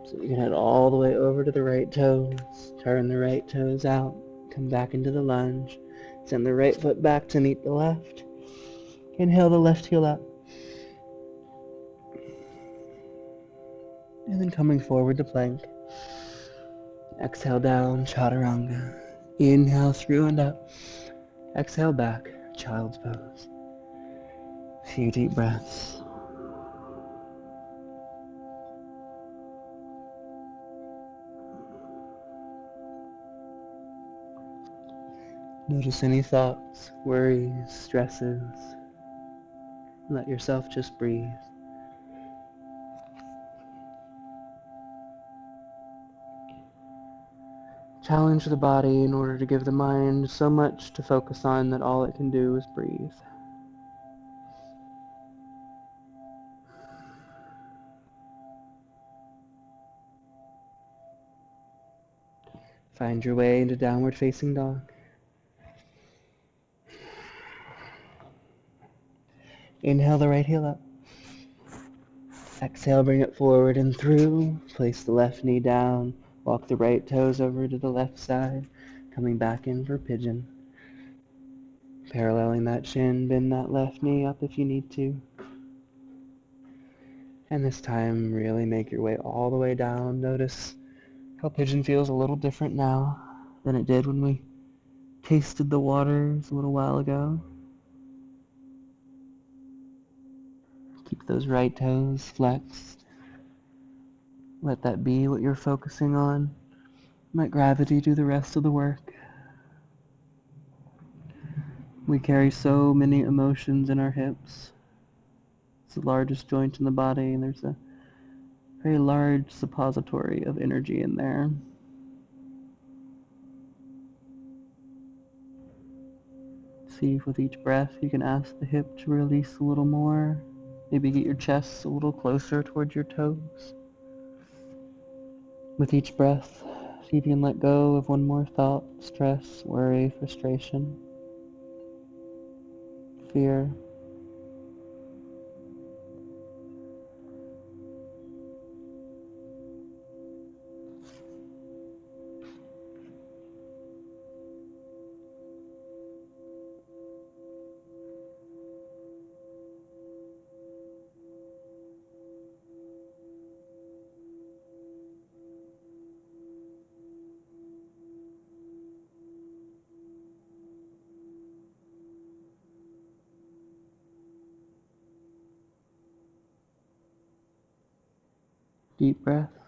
So you can head all the way over to the right toes. Turn the right toes out. Come back into the lunge. Send the right foot back to meet the left. Inhale the left heel up. And then coming forward to plank. Exhale down, chaturanga. Inhale through and up. Exhale back, child's pose. A few deep breaths. Notice any thoughts, worries, stresses. Let yourself just breathe. Challenge the body in order to give the mind so much to focus on that all it can do is breathe. Find your way into downward facing dog. Inhale the right heel up. Exhale, bring it forward and through. Place the left knee down. Walk the right toes over to the left side. Coming back in for pigeon. Paralleling that shin, bend that left knee up if you need to. And this time, really make your way all the way down. Notice how pigeon feels a little different now than it did when we tasted the waters a little while ago. Keep those right toes flexed. Let that be what you're focusing on. Let gravity do the rest of the work. We carry so many emotions in our hips. It's the largest joint in the body, and there's a very large suppository of energy in there. See if with each breath you can ask the hip to release a little more. Maybe get your chest a little closer towards your toes. With each breath, see if you can let go of one more thought, stress, worry, frustration, fear. deep breaths.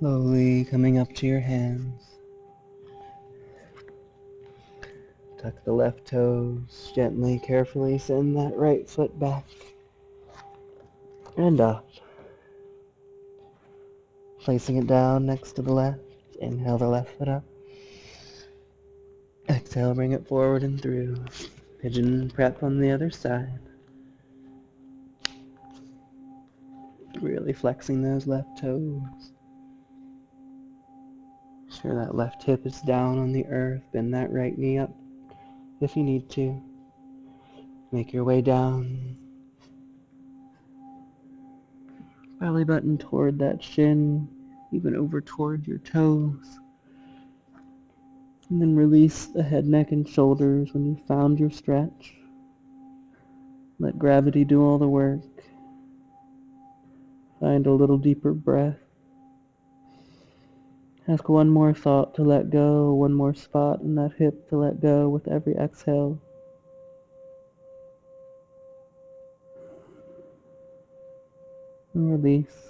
Slowly coming up to your hands. Tuck the left toes, gently, carefully send that right foot back and up. Placing it down next to the left. Inhale the left foot up. Exhale, bring it forward and through. Pigeon prep on the other side. Really flexing those left toes. Sure that left hip is down on the earth. Bend that right knee up if you need to. Make your way down. Belly button toward that shin, even over toward your toes. And then release the head, neck, and shoulders when you found your stretch. Let gravity do all the work. Find a little deeper breath. Ask one more thought to let go, one more spot in that hip to let go with every exhale. And release.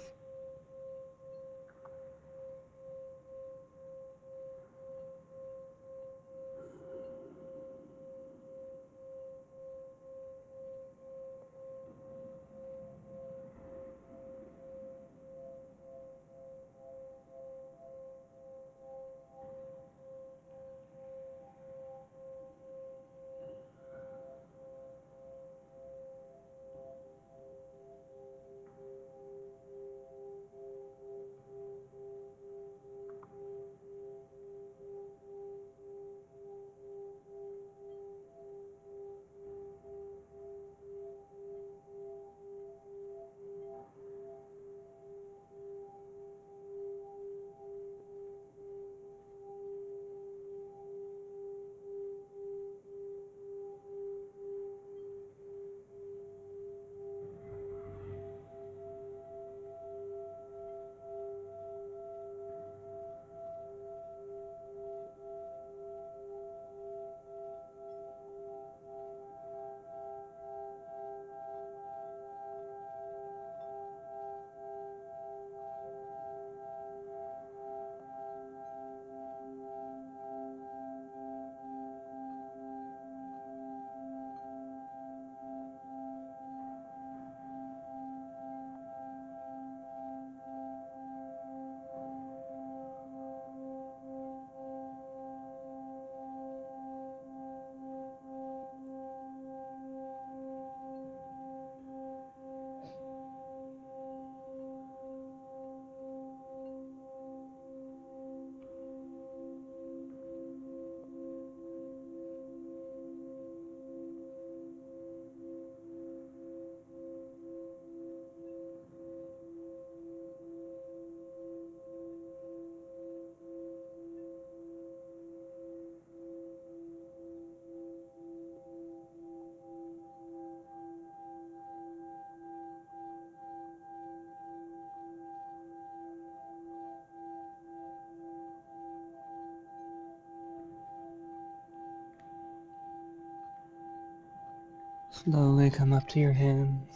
Slowly come up to your hands.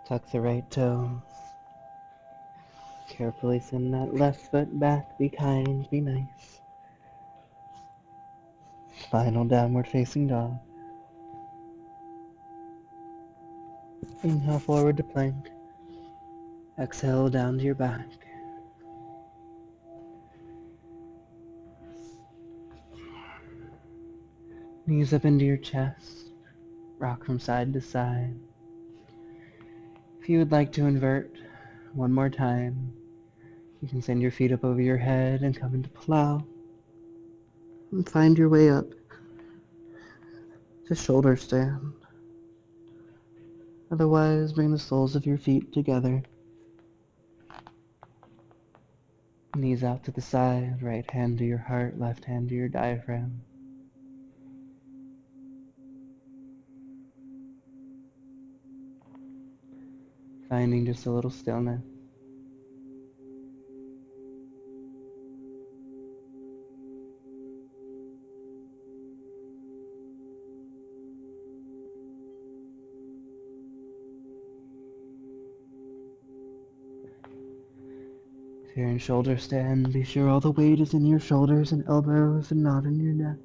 Tuck the right toe. Carefully send that left foot back. Be kind, be nice. Final downward facing dog. Inhale forward to plank. Exhale down to your back. Knees up into your chest. Rock from side to side. If you would like to invert one more time, you can send your feet up over your head and come into plow. And find your way up to shoulder stand. Otherwise, bring the soles of your feet together. Knees out to the side, right hand to your heart, left hand to your diaphragm. Finding just a little stillness. If you're in shoulder stand, be sure all the weight is in your shoulders and elbows and not in your neck.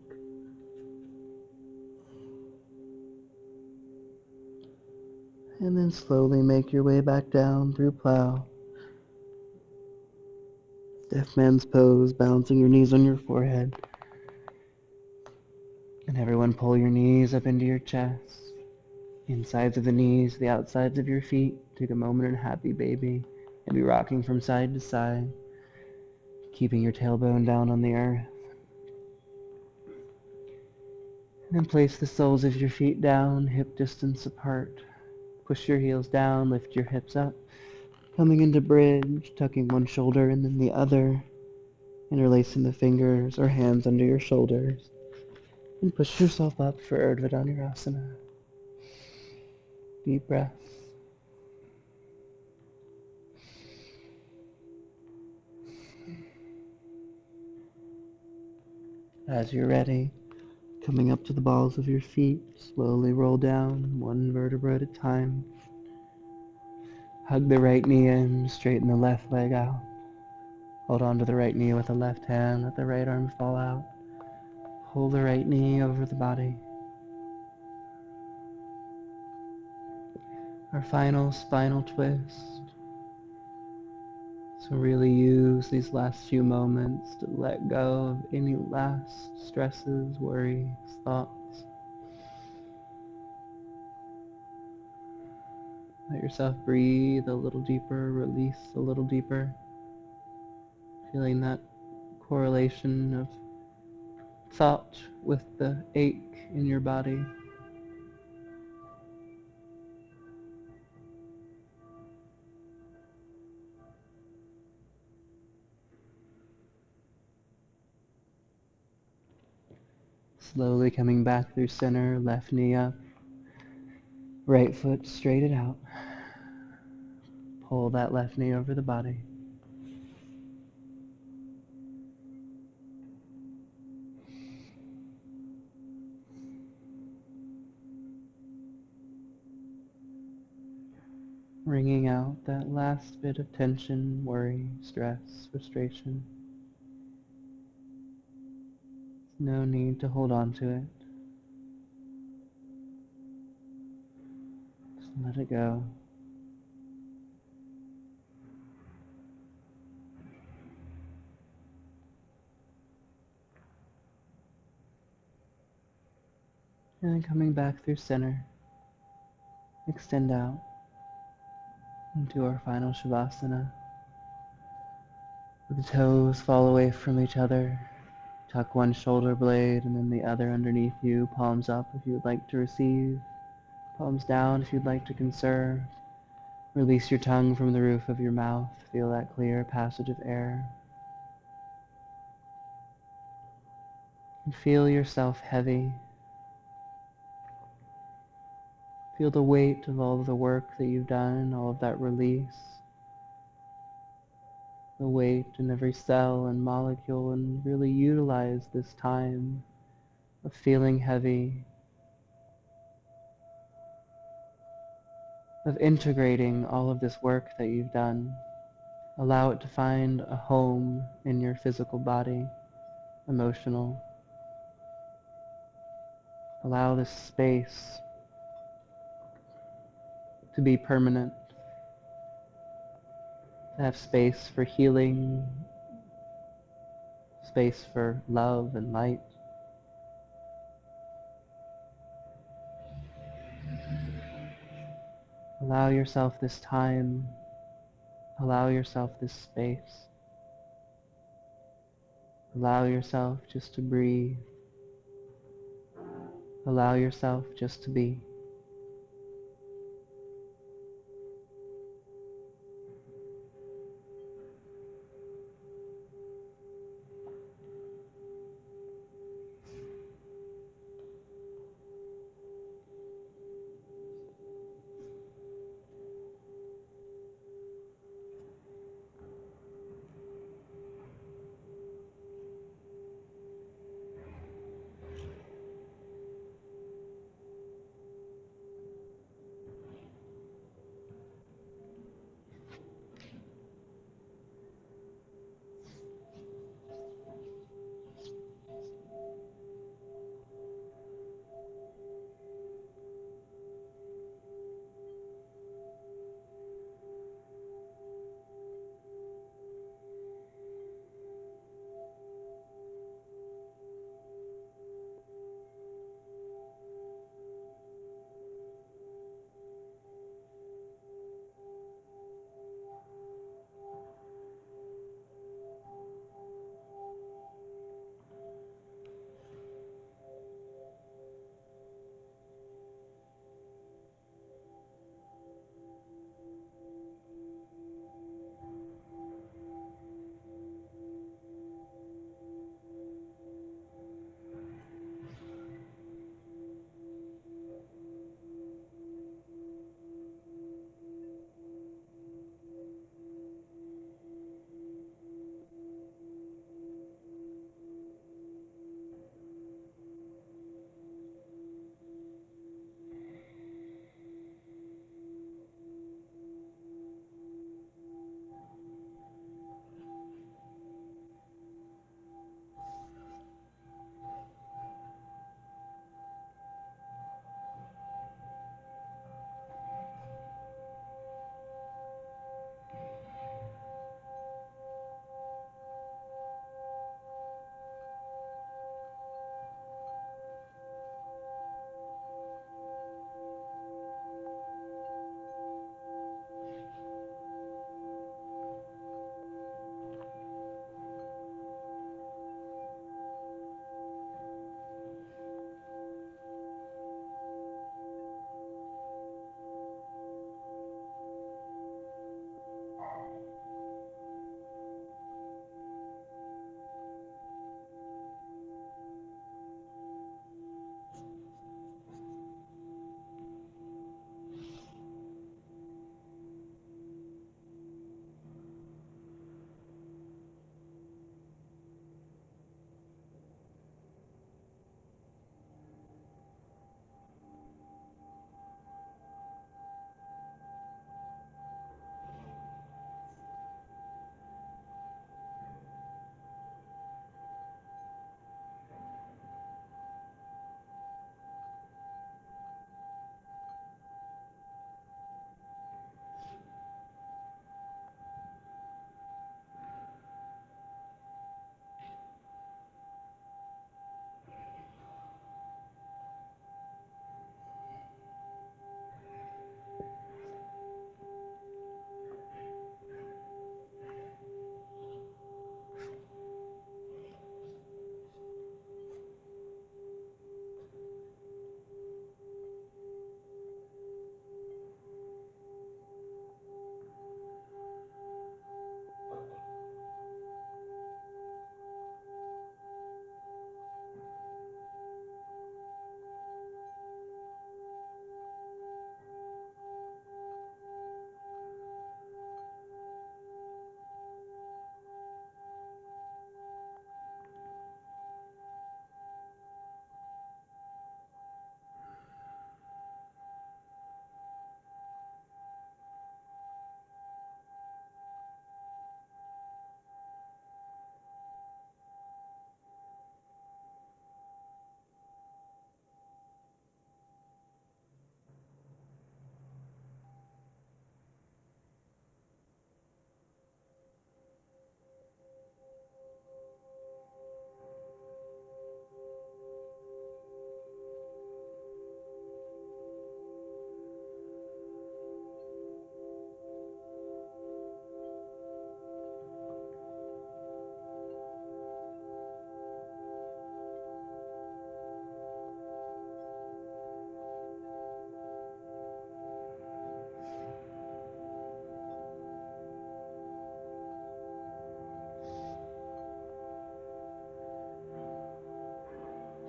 And then slowly make your way back down through plow. Deaf man's pose, balancing your knees on your forehead. And everyone pull your knees up into your chest. Insides of the knees, the outsides of your feet. Take a moment and happy baby. And be rocking from side to side. Keeping your tailbone down on the earth. And then place the soles of your feet down, hip distance apart. Push your heels down, lift your hips up. Coming into bridge, tucking one shoulder and then the other. Interlacing the fingers or hands under your shoulders. And push yourself up for Urdhva Dhanurasana. Deep breath. As you're ready, coming up to the balls of your feet, slowly roll down, one vertebra at a time. Hug the right knee in, straighten the left leg out. Hold on to the right knee with the left hand, let the right arm fall out. Pull the right knee over the body. Our final spinal twist. So really use these last few moments to let go of any last stresses, worries, thoughts. Let yourself breathe a little deeper, release a little deeper. Feeling that correlation of thought with the ache in your body. Slowly coming back through center, left knee up, right foot straighten out. Pull that left knee over the body. Wringing out that last bit of tension, worry, stress, frustration. No need to hold on to it. Just let it go. And then coming back through center, extend out into our final Shavasana. The toes fall away from each other. Tuck one shoulder blade and then the other underneath you. Palms up if you would like to receive. Palms down if you'd like to conserve. Release your tongue from the roof of your mouth. Feel that clear passage of air. And feel yourself heavy. Feel the weight of all of the work that you've done, all of that release. The weight in every cell and molecule, and really utilize this time of feeling heavy of integrating all of this work that you've done. Allow it to find a home in your physical body, emotional. Allow this space to be permanent, to have space for healing, space for love and light. Allow yourself this time, allow yourself this space. Allow yourself just to breathe. Allow yourself just to be.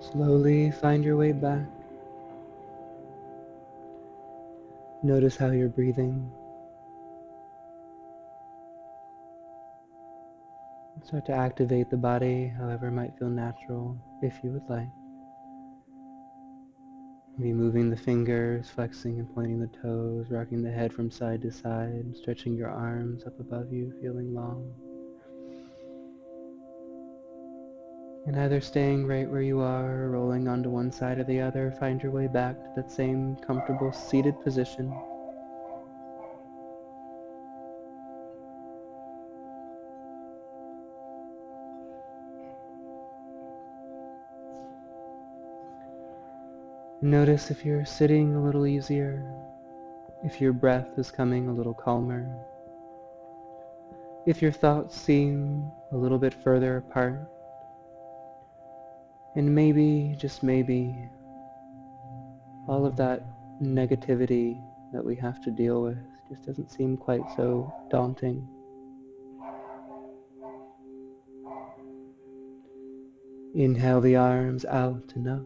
Slowly find your way back. Notice how you're breathing. Start to activate the body however might feel natural, if you would like. Maybe moving the fingers, flexing and pointing the toes, rocking the head from side to side, stretching your arms up above you, feeling long. And either staying right where you are, or rolling onto one side or the other, find your way back to that same comfortable seated position. Notice if you're sitting a little easier, if your breath is coming a little calmer, if your thoughts seem a little bit further apart, and maybe, just maybe, all of that negativity that we have to deal with just doesn't seem quite so daunting. Inhale the arms out and up.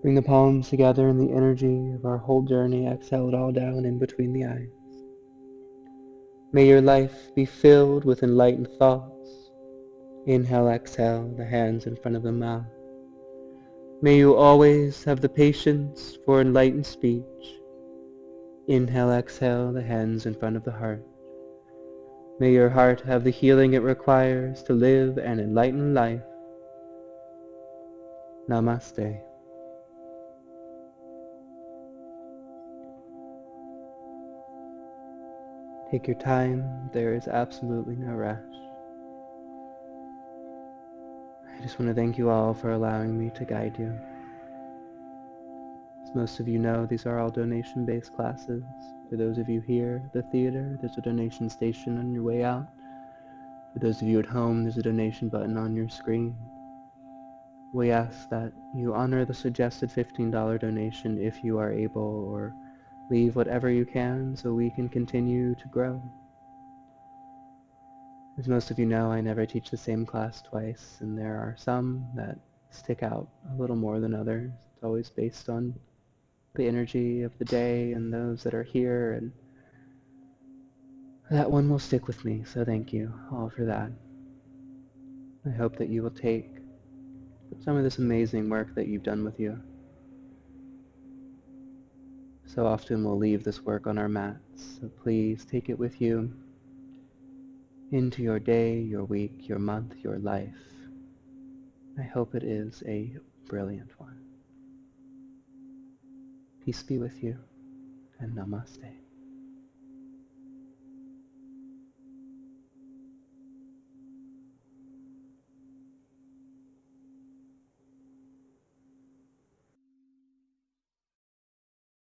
Bring the palms together in the energy of our whole journey. Exhale it all down in between the eyes. May your life be filled with enlightened thoughts. Inhale, exhale, the hands in front of the mouth. May you always have the patience for enlightened speech. Inhale, exhale, the hands in front of the heart. May your heart have the healing it requires to live an enlightened life. Namaste. Take your time. There is absolutely no rush. I just want to thank you all for allowing me to guide you. As most of you know, these are all donation-based classes. For those of you here at the theater, there's a donation station on your way out. For those of you at home, there's a donation button on your screen. We ask that you honor the suggested $15 donation if you are able, or leave whatever you can so we can continue to grow. As most of you know, I never teach the same class twice, and there are some that stick out a little more than others. It's always based on the energy of the day and those that are here, and that one will stick with me, so thank you all for that. I hope that you will take some of this amazing work that you've done with you. So often we'll leave this work on our mats, so please take it with you into your day, your week, your month, your life. I hope it is a brilliant one. Peace be with you, and namaste.